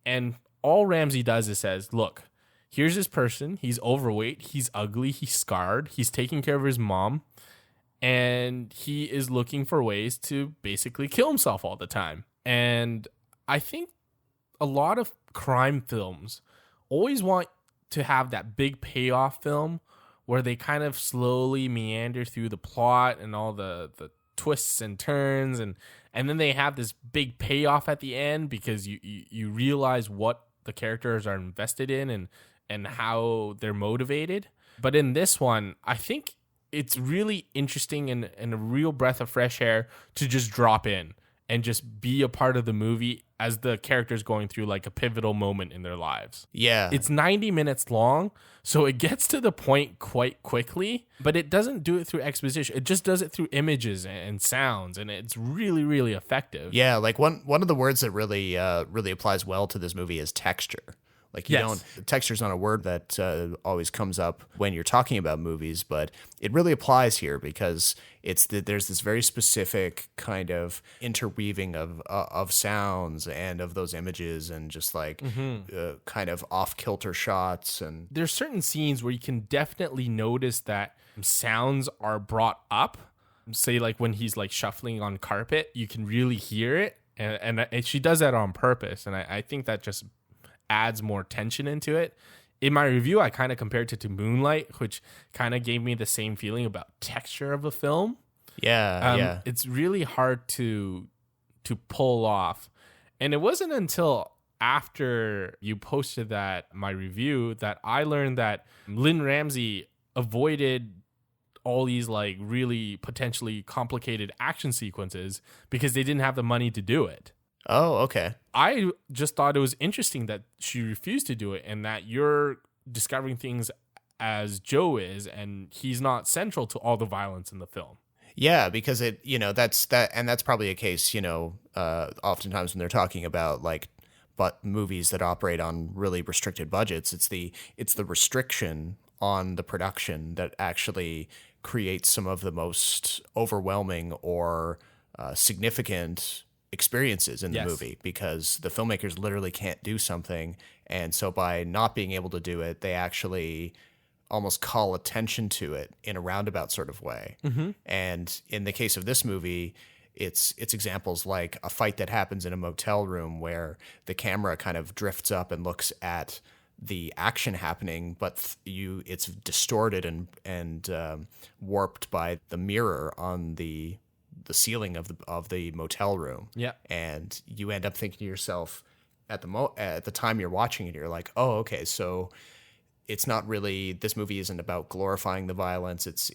S2: And all Ramsay does is says, look, here's this person. He's overweight. He's ugly. He's scarred. He's taking care of his mom. And he is looking for ways to basically kill himself all the time. And I think a lot of crime films always want to have that big payoff film where they kind of slowly meander through the plot and all the twists and turns. And then they have this big payoff at the end because you realize what the characters are invested in and how they're motivated. But in this one, I think it's really interesting and a real breath of fresh air to just drop in and just be a part of the movie as the character's going through like a pivotal moment in their lives.
S1: Yeah.
S2: It's 90 minutes long, so it gets to the point quite quickly, but it doesn't do it through exposition. It just does it through images and sounds, and it's really, really effective.
S1: Yeah, like one of the words that really applies well to this movie is texture. Like texture's not a word that always comes up when you're talking about movies, but it really applies here because there's this very specific kind of interweaving of sounds and of those images and just like kind of off kilter shots. And
S2: there's certain scenes where you can definitely notice that sounds are brought up. Say like when he's like shuffling on carpet, you can really hear it, and she does that on purpose, and I think that just adds more tension into it. In my review, I kind of compared it to Moonlight, which kind of gave me the same feeling about texture of a film.
S1: Yeah.
S2: It's really hard to pull off. And it wasn't until after you posted my review that I learned that Lynne Ramsay avoided all these like really potentially complicated action sequences because they didn't have the money to do it.
S1: Oh, okay.
S2: I just thought it was interesting that she refused to do it and that you're discovering things as Joe is, and he's not central to all the violence in the film.
S1: Yeah, because that's probably a case, oftentimes when they're talking about like movies that operate on really restricted budgets, it's the restriction on the production that actually creates some of the most overwhelming or significant experiences in the movie, because the filmmakers literally can't do something, and so by not being able to do it, they actually almost call attention to it in a roundabout sort of way. And in the case of this movie, it's examples like a fight that happens in a motel room where the camera kind of drifts up and looks at the action happening, but it's distorted and warped by the mirror on the ceiling of the motel room.
S2: Yeah.
S1: And you end up thinking to yourself at the time you're watching it, you're like, oh, okay, so it's not really, this movie isn't about glorifying the violence. It's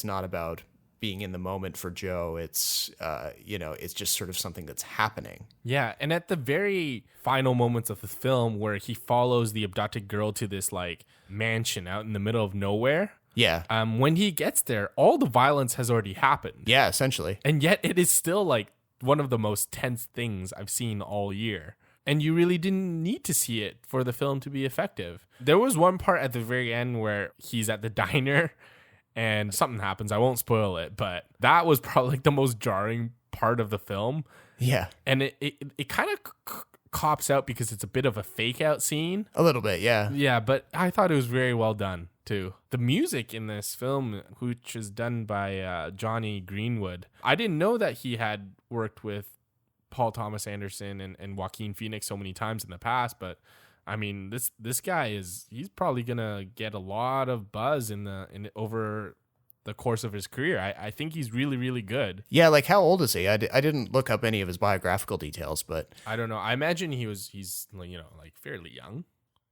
S1: not about being in the moment for Joe. It's it's just sort of something that's happening.
S2: Yeah, and at the very final moments of the film where he follows the abducted girl to this like mansion out in the middle of nowhere,
S1: yeah.
S2: When he gets there, all the violence has already happened.
S1: Yeah, essentially.
S2: And yet it is still like one of the most tense things I've seen all year. And you really didn't need to see it for the film to be effective. There was one part at the very end where he's at the diner and something happens. I won't spoil it, but that was probably like the most jarring part of the film.
S1: Yeah.
S2: And it kind of cops out because it's a bit of a fake out scene.
S1: A little bit, yeah.
S2: Yeah, but I thought it was very well done too. The music in this film, which is done by Johnny Greenwood, I didn't know that he had worked with Paul Thomas Anderson and Joaquin Phoenix so many times in the past, but I mean, this guy he's probably gonna get a lot of buzz over the course of his career. I think he's really, really good.
S1: Yeah, like how old is he? I didn't look up any of his biographical details, but
S2: I don't know. I imagine he's like fairly young.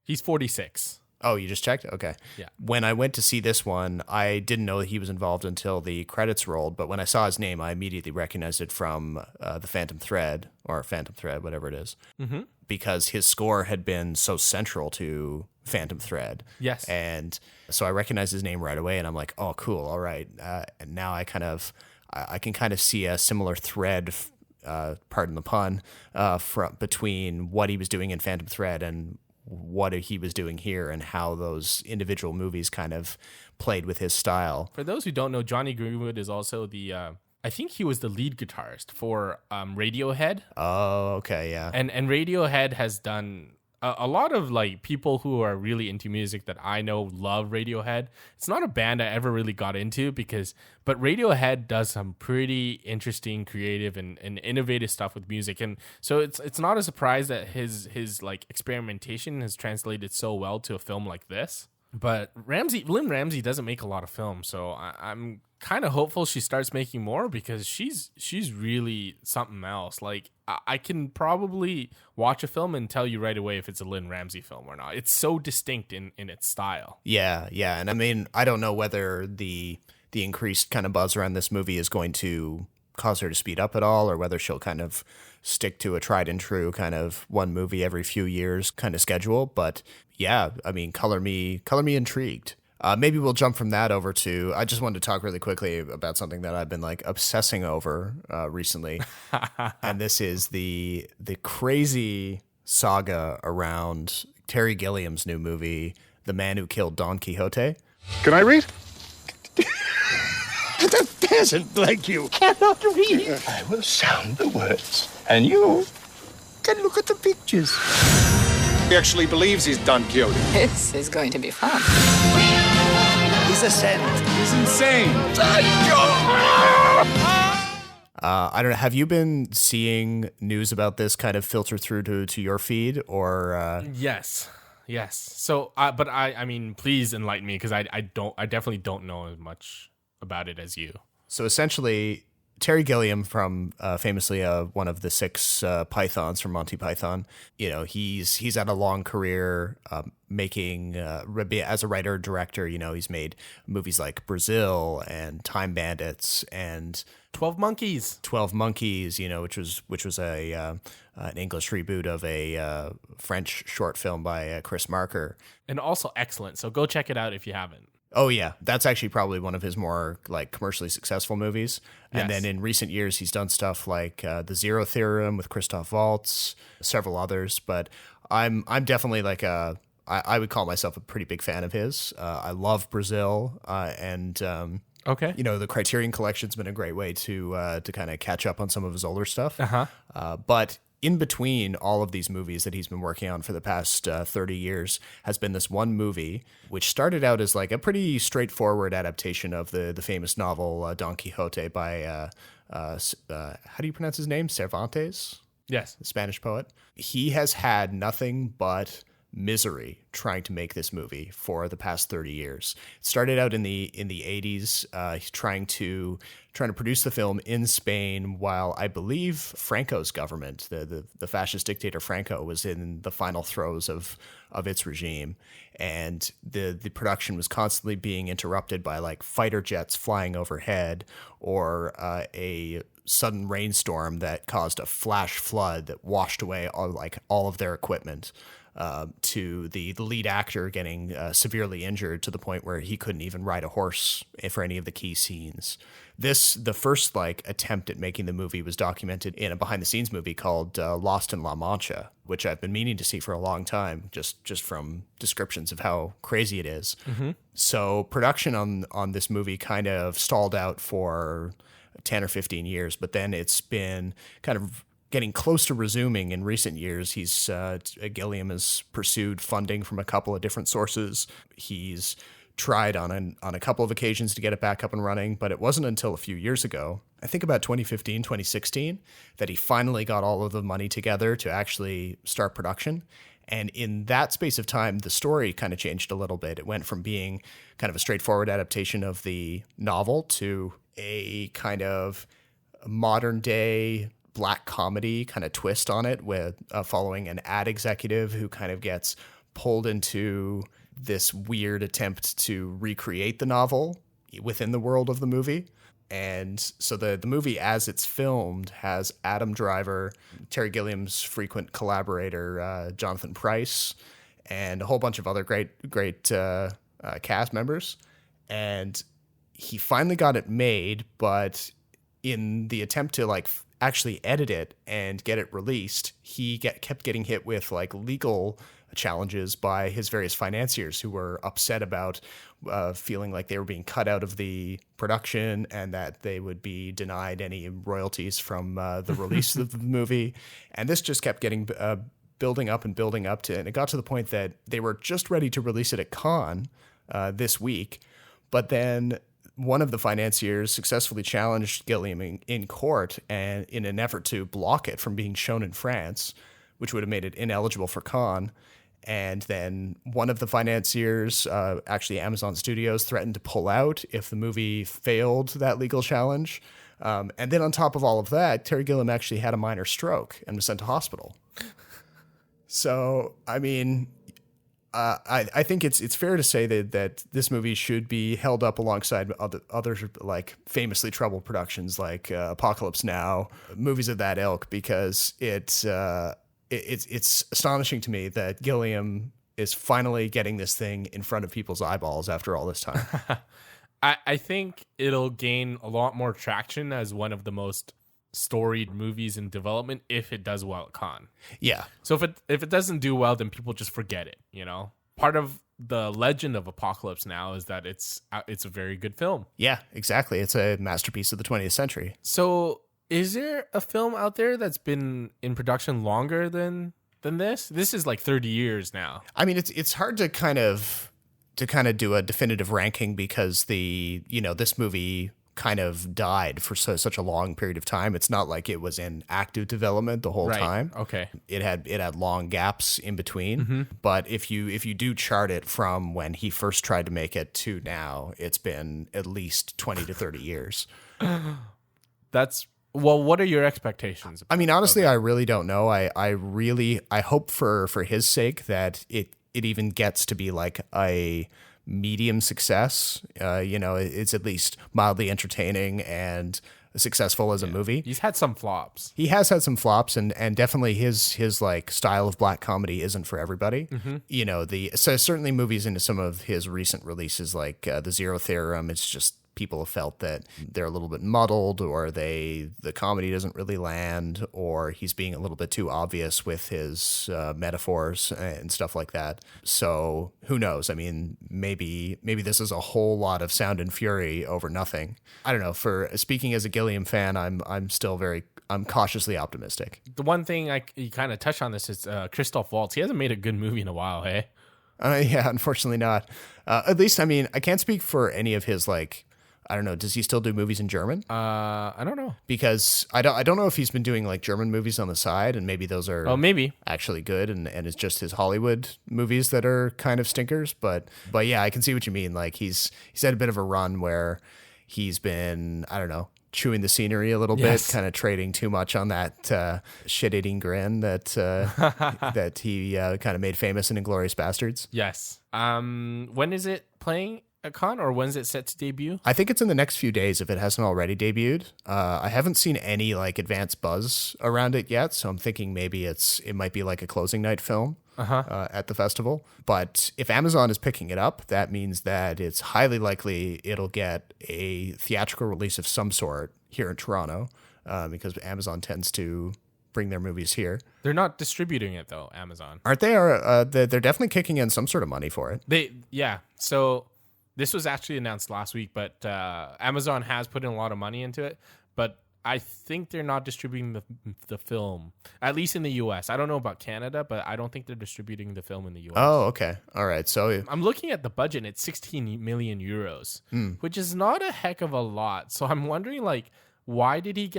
S2: He's 46.
S1: Oh, you just checked? Okay.
S2: Yeah.
S1: When I went to see this one, I didn't know that he was involved until the credits rolled, but when I saw his name, I immediately recognized it from the Phantom Thread, whatever it is, because his score had been so central to Phantom Thread.
S2: Yes.
S1: And so I recognized his name right away, and I'm like, oh, cool, all right. And now I can kind of see a similar thread, pardon the pun, between what he was doing in Phantom Thread and what he was doing here, and how those individual movies kind of played with his style.
S2: For those who don't know, Johnny Greenwood is also I think he was the lead guitarist for Radiohead.
S1: Oh, okay, yeah.
S2: And Radiohead has done a lot of like people who are really into music that I know love Radiohead. It's not a band I ever really got into but Radiohead does some pretty interesting, creative and innovative stuff with music. And so it's not a surprise that his like experimentation has translated so well to a film like this. But Lynne Ramsay doesn't make a lot of films, so I'm kind of hopeful she starts making more, because she's really something else. Like I can probably watch a film and tell you right away if it's a Lynne Ramsay film or not. It's so distinct in its style.
S1: Yeah, and I mean, I don't know whether the increased kind of buzz around this movie is going to cause her to speed up at all, or whether she'll kind of stick to a tried and true kind of one movie every few years kind of schedule. But yeah, I mean, color me intrigued. Maybe we'll jump from that over to, I just wanted to talk really quickly about something that I've been like obsessing over recently. And this is the crazy saga around Terry Gilliam's new movie, The Man Who Killed Don Quixote.
S8: Can I read?
S7: The peasant like you cannot read. I will sound the words, and you can look at the pictures.
S6: He actually believes he's Don Quixote.
S10: This is going to be fun.
S7: His ascent
S6: He's insane.
S1: I don't know. Have you been seeing news about this kind of filter through to your feed, or?
S2: Yes. So, but I mean, please enlighten me, because I definitely don't know as much about it as you.
S1: So essentially, Terry Gilliam, from famously one of the six Pythons from Monty Python, he's had a long career making as a writer director. He's made movies like Brazil and Time Bandits and
S2: 12 Monkeys.
S1: 12 Monkeys, which was an English reboot of a French short film by Chris Marker, and
S2: also excellent. So go check it out if you haven't.
S1: Oh yeah, that's actually probably one of his more like commercially successful movies. And then in recent years, he's done stuff like The Zero Theorem with Christoph Waltz, several others. But I'm definitely like I would call myself a pretty big fan of his. I love Brazil, and
S2: okay,
S1: the Criterion Collection's been a great way to kind of catch up on some of his older stuff. But in between all of these movies that he's been working on for the past 30 years has been this one movie, which started out as like a pretty straightforward adaptation of the famous novel Don Quixote by, how do you pronounce his name? Cervantes?
S2: Yes.
S1: The Spanish poet. He has had nothing but misery trying to make this movie for the past 30 years. It started out in the 80s. He's trying to produce the film in Spain, while I believe Franco's government, the fascist dictator Franco, was in the final throes of its regime, and the production was constantly being interrupted by like fighter jets flying overhead, or a sudden rainstorm that caused a flash flood that washed away all of their equipment. to the lead actor getting severely injured to the point where he couldn't even ride a horse for any of the key scenes. The first attempt at making the movie was documented in a behind the scenes movie called Lost in La Mancha, which I've been meaning to see for a long time, just from descriptions of how crazy it is. Mm-hmm. So production on this movie kind of stalled out for 10 or 15 years, but then it's been kind of getting close to resuming in recent years. Gilliam has pursued funding from a couple of different sources. He's tried on a couple of occasions to get it back up and running, but it wasn't until a few years ago, I think about 2015, 2016, that he finally got all of the money together to actually start production. And in that space of time, the story kind of changed a little bit. It went from being kind of a straightforward adaptation of the novel to a kind of modern day black comedy kind of twist on it, with following an ad executive who kind of gets pulled into this weird attempt to recreate the novel within the world of the movie. And so the movie, as it's filmed, has Adam Driver, Terry Gilliam's frequent collaborator, Jonathan Pryce, and a whole bunch of other great cast members. And he finally got it made, but in the attempt to actually edit it and get it released, he kept getting hit with legal challenges by his various financiers, who were upset about feeling like they were being cut out of the production and that they would be denied any royalties from the release of the movie. And this just kept getting building up and it got to the point that they were just ready to release it at Cannes this week. But then one of the financiers successfully challenged Gilliam in court, and in an effort to block it from being shown in France, which would have made it ineligible for Cannes. And then one of the financiers, actually Amazon Studios, threatened to pull out if the movie failed that legal challenge. And then on top of all of that, Terry Gilliam actually had a minor stroke and was sent to hospital. So, I mean, I think it's fair to say that this movie should be held up alongside other famously troubled productions like Apocalypse Now, movies of that ilk, because it's astonishing to me that Gilliam is finally getting this thing in front of people's eyeballs after all this time.
S2: I think it'll gain a lot more traction as one of the most storied movies in development if it does well at Cannes.
S1: Yeah.
S2: So if it doesn't do well, then people just forget it, Part of the legend of Apocalypse Now is that it's a very good film.
S1: Yeah, exactly. It's a masterpiece of the 20th century.
S2: So is there a film out there that's been in production longer than this? This is 30 years now.
S1: I mean, it's hard to kind of do a definitive ranking because this movie kind of died for such a long period of time. It's not like it was in active development the whole time.
S2: Okay.
S1: It had long gaps in between. Mm-hmm. But if you do chart it from when he first tried to make it to now, it's been at least 20 to 30 years.
S2: Well, what are your expectations?
S1: I mean, honestly, I really don't know. I hope for his sake that it even gets to be a medium success. It's at least mildly entertaining and successful as a movie.
S2: He's had some flops.
S1: He has had some flops, and definitely his style of black comedy isn't for everybody. Mm-hmm. So certainly movies into some of his recent releases, like The Zero Theorem, it's just people have felt that they're a little bit muddled, or the comedy doesn't really land, or he's being a little bit too obvious with his metaphors and stuff like that. So who knows? I mean, maybe this is a whole lot of sound and fury over nothing. I don't know. For speaking as a Gilliam fan, I'm still I'm cautiously optimistic.
S2: The one thing you kind of touched on this is Christoph Waltz. He hasn't made a good movie in a while, hey?
S1: Yeah, unfortunately not. At least, I mean, I can't speak for any of his I don't know. Does he still do movies in German?
S2: I don't know,
S1: because I don't know if he's been doing German movies on the side, and maybe those are
S2: maybe
S1: actually good, and it's just his Hollywood movies that are kind of stinkers. But yeah, I can see what you mean. He's had a bit of a run where he's been, I don't know, chewing the scenery a little bit, kind of trading too much on that shit-eating grin that that he kind of made famous in Inglourious Bastards.
S2: Yes. When is it playing at Cannes, or when's it set to debut?
S1: I think it's in the next few days if it hasn't already debuted. I haven't seen any advanced buzz around it yet, so I'm thinking maybe it might be a closing night film. at the festival. But if Amazon is picking it up, that means that it's highly likely it'll get a theatrical release of some sort here in Toronto, because Amazon tends to bring their movies here.
S2: They're not distributing it though, Amazon.
S1: Aren't they? Or they're definitely kicking in some sort of money for it.
S2: So this was actually announced last week, but Amazon has put in a lot of money into it. But I think they're not distributing the film, at least in the U.S. I don't know about Canada, but I don't think they're distributing the film in the U.S.
S1: Oh, okay. All right. So
S2: I'm looking at the budget, and it's 16 million euros, which is not a heck of a lot. So I'm wondering, like, why did he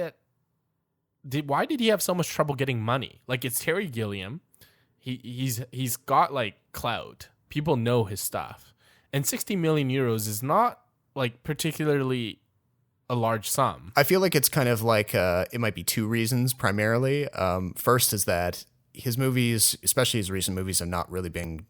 S2: have so much trouble getting money? Like, it's Terry Gilliam. He's got like clout. People know his stuff. And 60 million euros is not like particularly a large sum.
S1: I feel like it's kind of like it might be two reasons primarily. First is that his movies, especially his recent movies, have not really been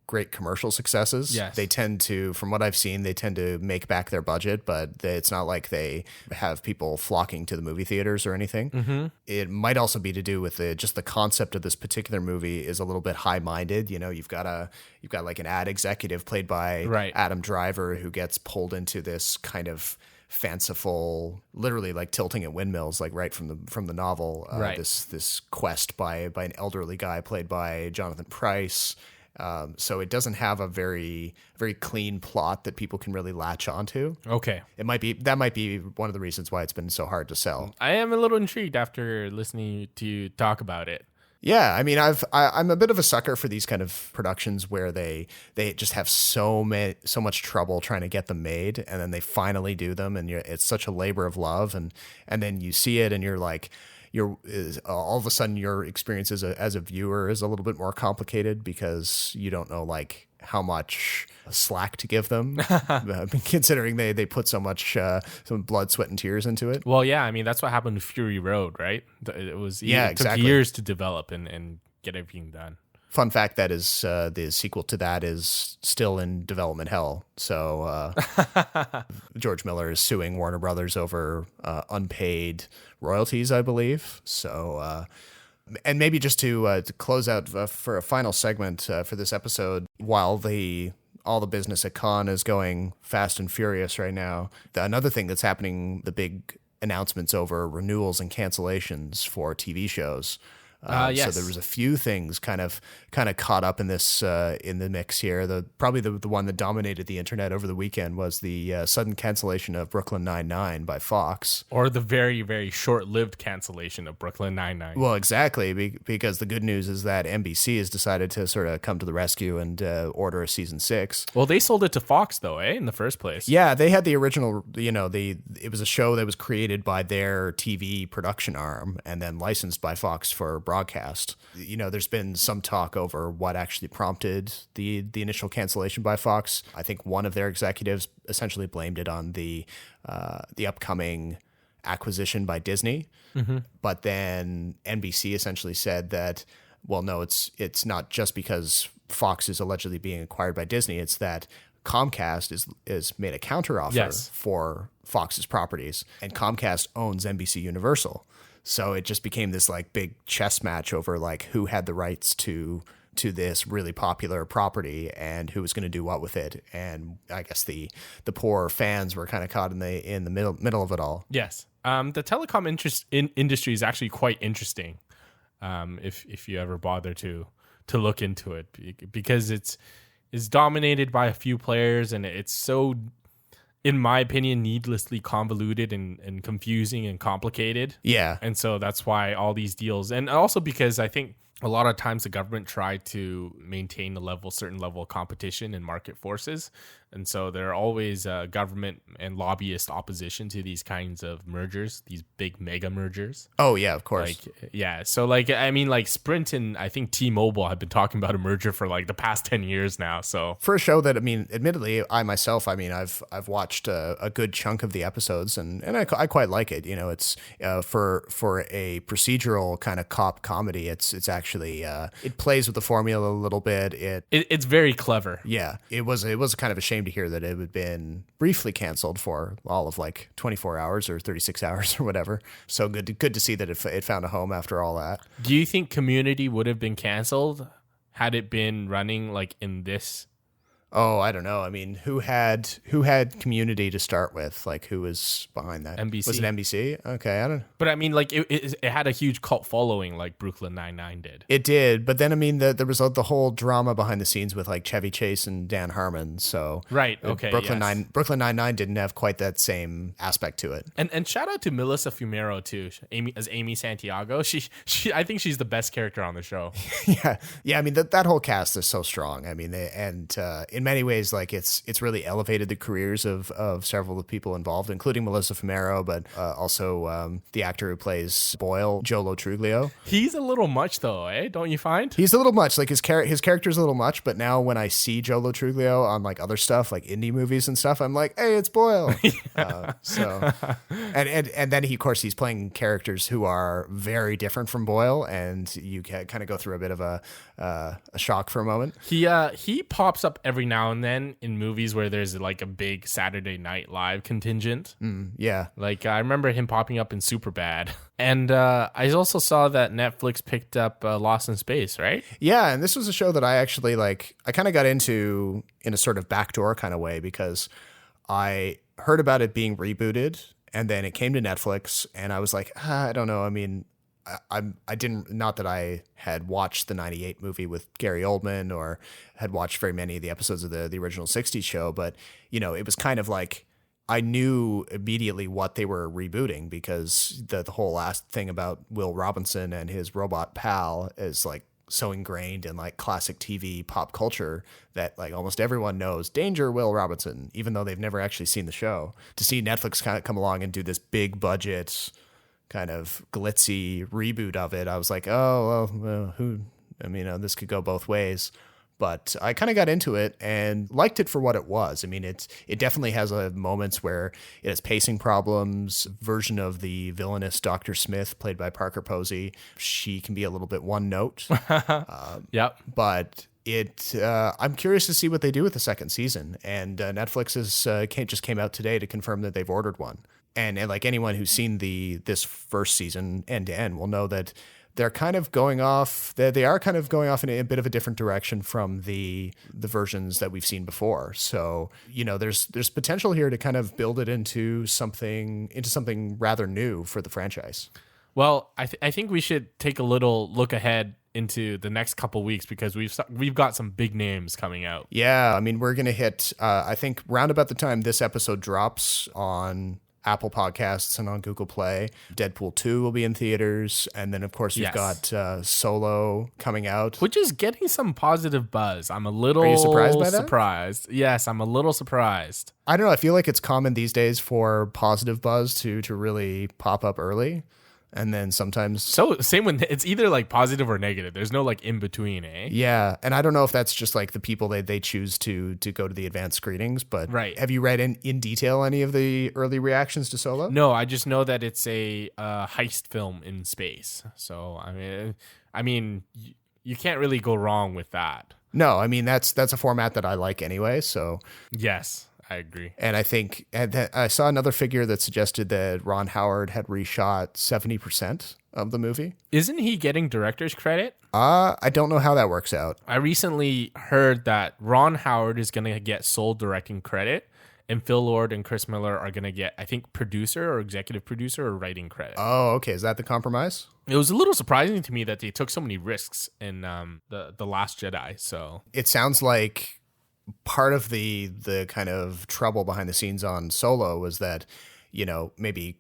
S1: great commercial successes.
S2: Yes.
S1: They tend to, from what I've seen, they tend to make back their budget, but it's not like they have people flocking to the movie theaters or anything.
S2: Mm-hmm.
S1: It might also be to do with just the concept of this particular movie is a little bit high-minded. You know, you've got like an ad executive played by Adam Driver who gets pulled into this kind of fanciful, literally like tilting at windmills, like right from the novel. This quest by an elderly guy played by Jonathan Pryce. So it doesn't have a very, very clean plot that people can really latch onto.
S2: Okay.
S1: That might be one of the reasons why it's been so hard to sell.
S2: I am a little intrigued after listening to you talk about it.
S1: Yeah, I mean, I'm a bit of a sucker for these kind of productions where they just have so much trouble trying to get them made, and then they finally do them, and it's such a labor of love, and then you see it, and you're like, all of a sudden your experience as a viewer is a little bit more complicated because you don't know like how much slack to give them, considering they put so much some blood, sweat, and tears into it.
S2: Well, yeah, I mean that's what happened to Fury Road, right? It took years to develop and get everything done.
S1: Fun fact, that is the sequel to that is still in development hell. So George Miller is suing Warner Brothers over unpaid royalties, I believe. So, and maybe just to close out for a final segment for this episode, while all the business at Cannes is going fast and furious right now, another thing that's happening, the big announcements over renewals and cancellations for TV shows.
S2: Yes.
S1: So there was a few things kind of caught up in this in the mix here. Probably the one that dominated the internet over the weekend was the sudden cancellation of Brooklyn Nine-Nine by Fox,
S2: or the very, very short-lived cancellation of Brooklyn Nine-Nine.
S1: Well, exactly, because the good news is that NBC has decided to sort of come to the rescue and order a season 6.
S2: Well, they sold it to Fox though, in the first place.
S1: Yeah, they had the original. It was a show that was created by their TV production arm and then licensed by Fox for broadcast. There's been some talk over what actually prompted the initial cancellation by Fox. I think one of their executives essentially blamed it on the upcoming acquisition by Disney. Mm-hmm. But then NBC essentially said that, well, no, it's not just because Fox is allegedly being acquired by Disney. It's that Comcast is made a counteroffer for Fox's properties, and Comcast owns NBC Universal. So it just became this like big chess match over like who had the rights to this really popular property and who was going to do what with it. And I guess the poor fans were kind of caught in the middle of it all.
S2: Yes. The telecom industry is actually quite interesting. If you ever bother to look into it, because it's dominated by a few players, and it's so, in my opinion, needlessly convoluted and confusing and complicated.
S1: Yeah.
S2: And so that's why all these deals, and also because I think a lot of times the government tried to maintain certain level of competition and market forces. And so there are always government and lobbyist opposition to these kinds of mergers, these big mega mergers.
S1: Oh, yeah, of course.
S2: So Sprint and I think T-Mobile have been talking about a merger for like the past 10 years now. So
S1: for a show that, admittedly, I've watched a good chunk of the episodes and I quite like it. It's for a procedural kind of cop comedy. It's actually it plays with the formula a little bit.
S2: It's very clever.
S1: Yeah, it was kind of a shame to hear that it had been briefly canceled for all of like 24 hours or 36 hours or whatever. So good to see that it found a home after all that.
S2: Do you think Community would have been canceled had it been running like in this.
S1: Oh, I don't know. I mean, who had Community to start with? Like, who was behind that?
S2: NBC.
S1: Was it NBC? Okay, I don't.
S2: But I mean, like it had a huge cult following, like Brooklyn Nine-Nine did.
S1: It did, but then I mean, there was the whole drama behind the scenes with like Chevy Chase and Dan Harmon. So
S2: right, okay,
S1: Brooklyn Nine-Nine didn't have quite that same aspect to it.
S2: And shout out to Melissa Fumero too, Amy Santiago. She I think she's the best character on the show.
S1: yeah. I mean, that whole cast is so strong. I mean, in many ways, like it's really elevated the careers of several of the people involved, including Melissa Fumero, but also the actor who plays Boyle, Joe Lo Truglio.
S2: He's a little much though, eh? Don't you find?
S1: He's a little much. Like his character's a little much, but now when I see Joe Lo Truglio on like other stuff, like indie movies and stuff, I'm like, hey, it's Boyle. And then he's playing characters who are very different from Boyle, and you can kind of go through a bit of a shock for a moment.
S2: He pops up every now and then in movies where there's like a big Saturday Night Live contingent.
S1: Yeah.
S2: Like I remember him popping up in Superbad. And I also saw that Netflix picked up Lost in Space, right?
S1: Yeah, and this was a show that I actually I kind of got into in a sort of backdoor kind of way, because I heard about it being rebooted, and then it came to Netflix, and I was like, I don't know. I mean, I didn't, not that I had watched the 98 movie with Gary Oldman or had watched very many of the episodes of the original 60s show, but, you know, it was kind of like I knew immediately what they were rebooting, because the whole last thing about Will Robinson and his robot pal is like so ingrained in like classic TV pop culture that like almost everyone knows Danger Will Robinson, even though they've never actually seen the show. To see Netflix kind of come along and do this big budget kind of glitzy reboot of it, I was like, oh, well, this could go both ways. But I kind of got into it and liked it for what it was. I mean, it definitely has moments where it has pacing problems. Version of the villainous Dr. Smith, played by Parker Posey, she can be a little bit one note.
S2: Yep.
S1: But I'm curious to see what they do with the second season. And Netflix just came out today to confirm that they've ordered one. And like anyone who's seen this first season end to end will know that they're kind of going off. They are kind of going off in a bit of a different direction from the versions that we've seen before. So, you know, there's potential here to kind of build it into something rather new for the franchise.
S2: Well, I think we should take a little look ahead into the next couple weeks, because we've got some big names coming out.
S1: Yeah, I mean, we're gonna hit. I think round about the time this episode drops on Apple Podcasts and on Google Play, Deadpool 2 will be in theaters. And then, of course, we've got Solo coming out,
S2: which is getting some positive buzz. I'm a little
S1: surprised by that?
S2: Surprised. Yes, I'm a little surprised.
S1: I don't know. I feel like it's common these days for positive buzz to really pop up early. And then sometimes...
S2: So same when it's either like positive or negative. There's no like in between, eh?
S1: Yeah. And I don't know if that's just like the people they choose to go to the advanced screenings. But
S2: right. Have
S1: you read in detail any of the early reactions to Solo?
S2: No, I just know that it's a heist film in space. So, I mean, you can't really go wrong with that.
S1: No, I mean, that's a format that I like anyway. So
S2: yes. I agree.
S1: And I think I saw another figure that suggested that Ron Howard had reshot 70% of the movie.
S2: Isn't he getting director's credit?
S1: I don't know how that works out.
S2: I recently heard that Ron Howard is going to get sole directing credit, and Phil Lord and Chris Miller are going to get, I think, producer or executive producer or writing credit.
S1: Oh, okay. Is that the compromise?
S2: It was a little surprising to me that they took so many risks in the Last Jedi. So
S1: it sounds like part of the kind of trouble behind the scenes on Solo was that, you know, maybe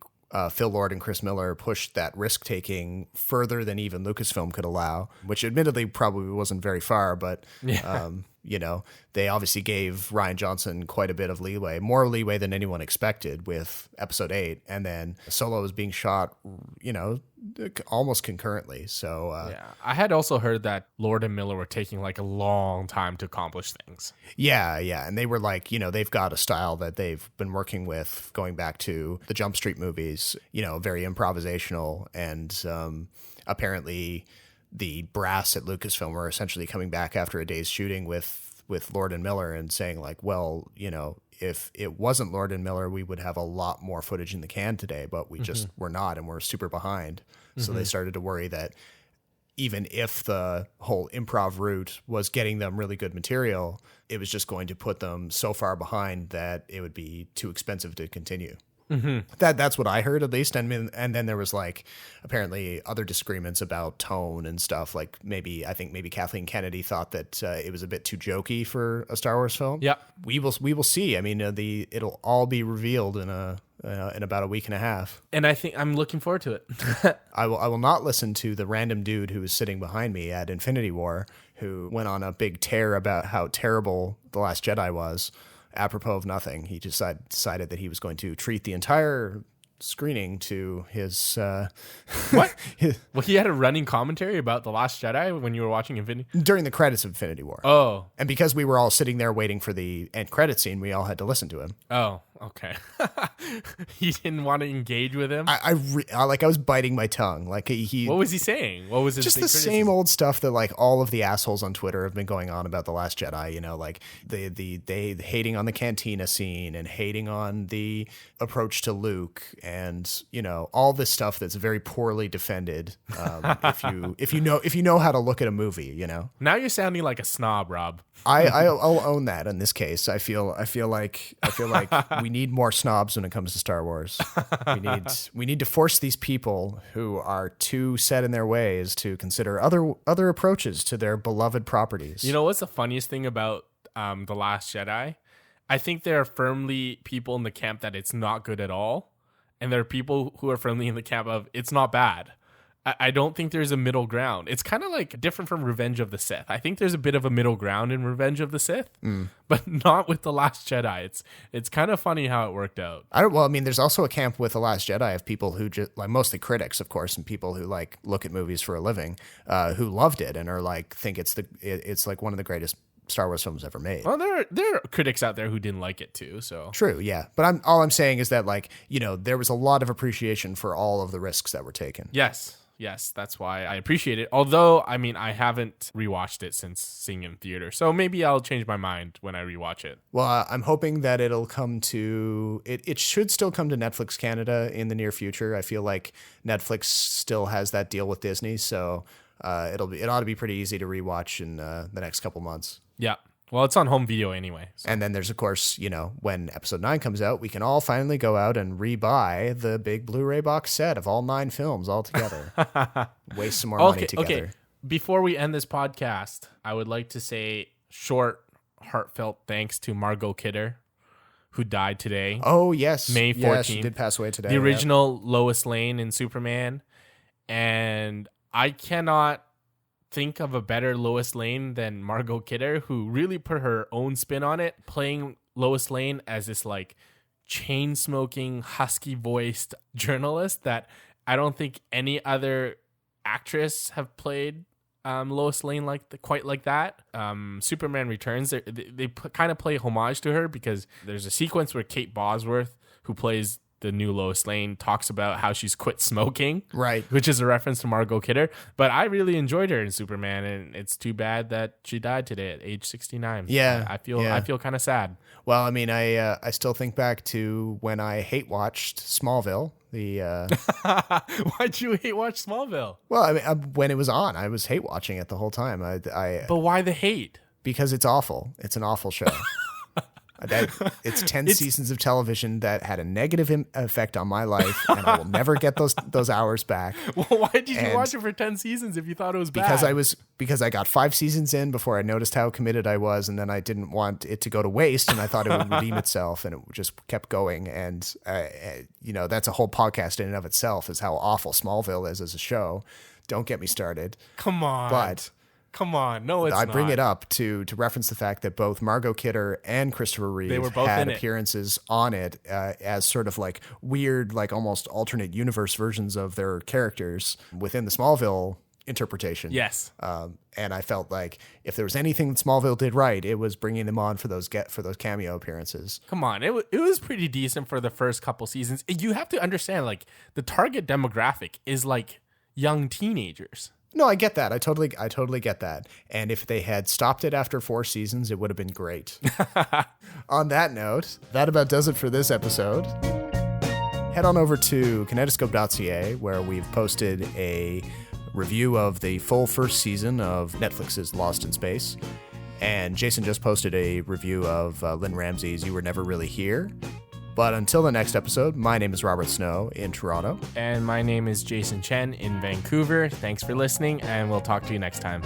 S1: Phil Lord and Chris Miller pushed that risk taking further than even Lucasfilm could allow, which admittedly probably wasn't very far, but you know, they obviously gave Rian Johnson quite a bit of leeway, more leeway than anyone expected with Episode 8, and then Solo was being shot, you know, almost concurrently. So
S2: yeah, I had also heard that Lord and Miller were taking like a long time to accomplish things.
S1: Yeah, and they were like, you know, they've got a style that they've been working with going back to the Jump Street movies, you know, very improvisational, and apparently the brass at Lucasfilm were essentially coming back after a day's shooting with Lord and Miller and saying like, well, you know, if it wasn't Lord and Miller, we would have a lot more footage in the can today, but we just were not, and we're super behind. So they started to worry that even if the whole improv route was getting them really good material, it was just going to put them so far behind that it would be too expensive to continue.
S2: Mm-hmm.
S1: That's what I heard, at least. And then there was like apparently other disagreements about tone and stuff. Like I think maybe Kathleen Kennedy thought that it was a bit too jokey for a Star Wars film.
S2: Yeah,
S1: we will see. I mean, it'll all be revealed in about a week and a half.
S2: And I think I'm looking forward to it.
S1: I will not listen to the random dude who was sitting behind me at Infinity War, who went on a big tear about how terrible The Last Jedi was. Apropos of nothing, he just decided that he was going to treat the entire screening to his
S2: what? Well, he had a running commentary about The Last Jedi when you were watching Infinity
S1: during the credits of Infinity War.
S2: Oh, and
S1: because we were all sitting there waiting for the end credit scene, we all had to listen to him.
S2: Oh, okay. He didn't want to engage with him.
S1: I was biting my tongue. Like he.
S2: What was he saying? What was his
S1: just the
S2: criticism?
S1: Same old stuff that like all of the assholes on Twitter have been going on about The Last Jedi. You know, like they hating on the cantina scene and hating on the approach to Luke, and you know all this stuff that's very poorly defended. If you know how to look at a movie, you know.
S2: Now you're sounding like a snob, Rob.
S1: I'll own that in this case. I feel like we need more snobs when it comes to Star Wars. We need to force these people who are too set in their ways to consider other approaches to their beloved properties.
S2: You know what's the funniest thing about The Last Jedi? I think there are firmly people in the camp that it's not good at all, and there are people who are firmly in the camp of it's not bad. I don't think there's a middle ground. It's kind of like different from Revenge of the Sith. I think there's a bit of a middle ground in Revenge of the Sith, but not with The Last Jedi. It's kind of funny how it worked out.
S1: There's also a camp with The Last Jedi of people who just like, mostly critics, of course, and people who like look at movies for a living, who loved it and are like think it's like one of the greatest Star Wars films ever made.
S2: Well, there are critics out there who didn't like it too. So
S1: true, yeah. But all I'm saying is that like there was a lot of appreciation for all of the risks that were taken.
S2: Yes, that's why I appreciate it. Although, I mean, I haven't rewatched it since seeing it in theater. So maybe I'll change my mind when I rewatch it.
S1: Well, I'm hoping that it'll come to... It should still come to Netflix Canada in the near future. I feel like Netflix still has that deal with Disney. So it ought to be pretty easy to rewatch in the next couple months.
S2: Yeah. Well, it's on home video anyway. So.
S1: And then there's, of course, when episode 9 comes out, we can all finally go out and re-buy the big Blu-ray box set of all 9 films all together. Waste some more money together.
S2: Okay. Before we end this podcast, I would like to say short, heartfelt thanks to Margot Kidder, who died today.
S1: Oh, yes.
S2: May 14th.
S1: Yeah, she did pass away today.
S2: The original Lois Lane in Superman. And I cannot think of a better Lois Lane than Margot Kidder, who really put her own spin on it, playing Lois Lane as this like chain-smoking, husky-voiced journalist that I don't think any other actress have played Lois Lane quite like that. Superman Returns, they kind of play homage to her because there's a sequence where Kate Bosworth, who plays the new Lois Lane, talks about how she's quit smoking,
S1: right?
S2: Which is a reference to Margot Kidder. But I really enjoyed her in Superman, and it's too bad that she died today at age 69.
S1: Yeah,
S2: I feel kind of sad.
S1: Well, I mean, I still think back to when I hate watched Smallville.
S2: Why'd you hate watch Smallville?
S1: Well, I mean, when it was on, I was hate watching it the whole time.
S2: But why the hate?
S1: Because it's awful. It's an awful show. It's 10 seasons of television that had a negative effect on my life, and I will never get those hours back.
S2: Well, why did you watch it for 10 seasons if you thought it was bad?
S1: Because I got 5 seasons in before I noticed how committed I was, and then I didn't want it to go to waste, and I thought it would redeem itself, and it just kept going. And that's a whole podcast in and of itself, is how awful Smallville is as a show. Don't get me started.
S2: Come on.
S1: But
S2: come on, no, it's
S1: I
S2: not.
S1: bring it up to reference the fact that both Margot Kidder and Christopher Reeve had appearances on it as sort of like weird, like almost alternate universe versions of their characters within the Smallville interpretation.
S2: Yes.
S1: And I felt like if there was anything that Smallville did right, it was bringing them on for those cameo appearances.
S2: Come on, it was pretty decent for the first couple seasons. You have to understand, like, the target demographic is like young teenagers.
S1: No, I get that. I totally get that. And if they had stopped it after 4 seasons, it would have been great. On that note, that about does it for this episode. Head on over to kinetoscope.ca, where we've posted a review of the full first season of Netflix's Lost in Space. And Jason just posted a review of Lynne Ramsay's You Were Never Really Here. But until the next episode, my name is Robert Snow in Toronto.
S2: And my name is Jason Chen in Vancouver. Thanks for listening, and we'll talk to you next time.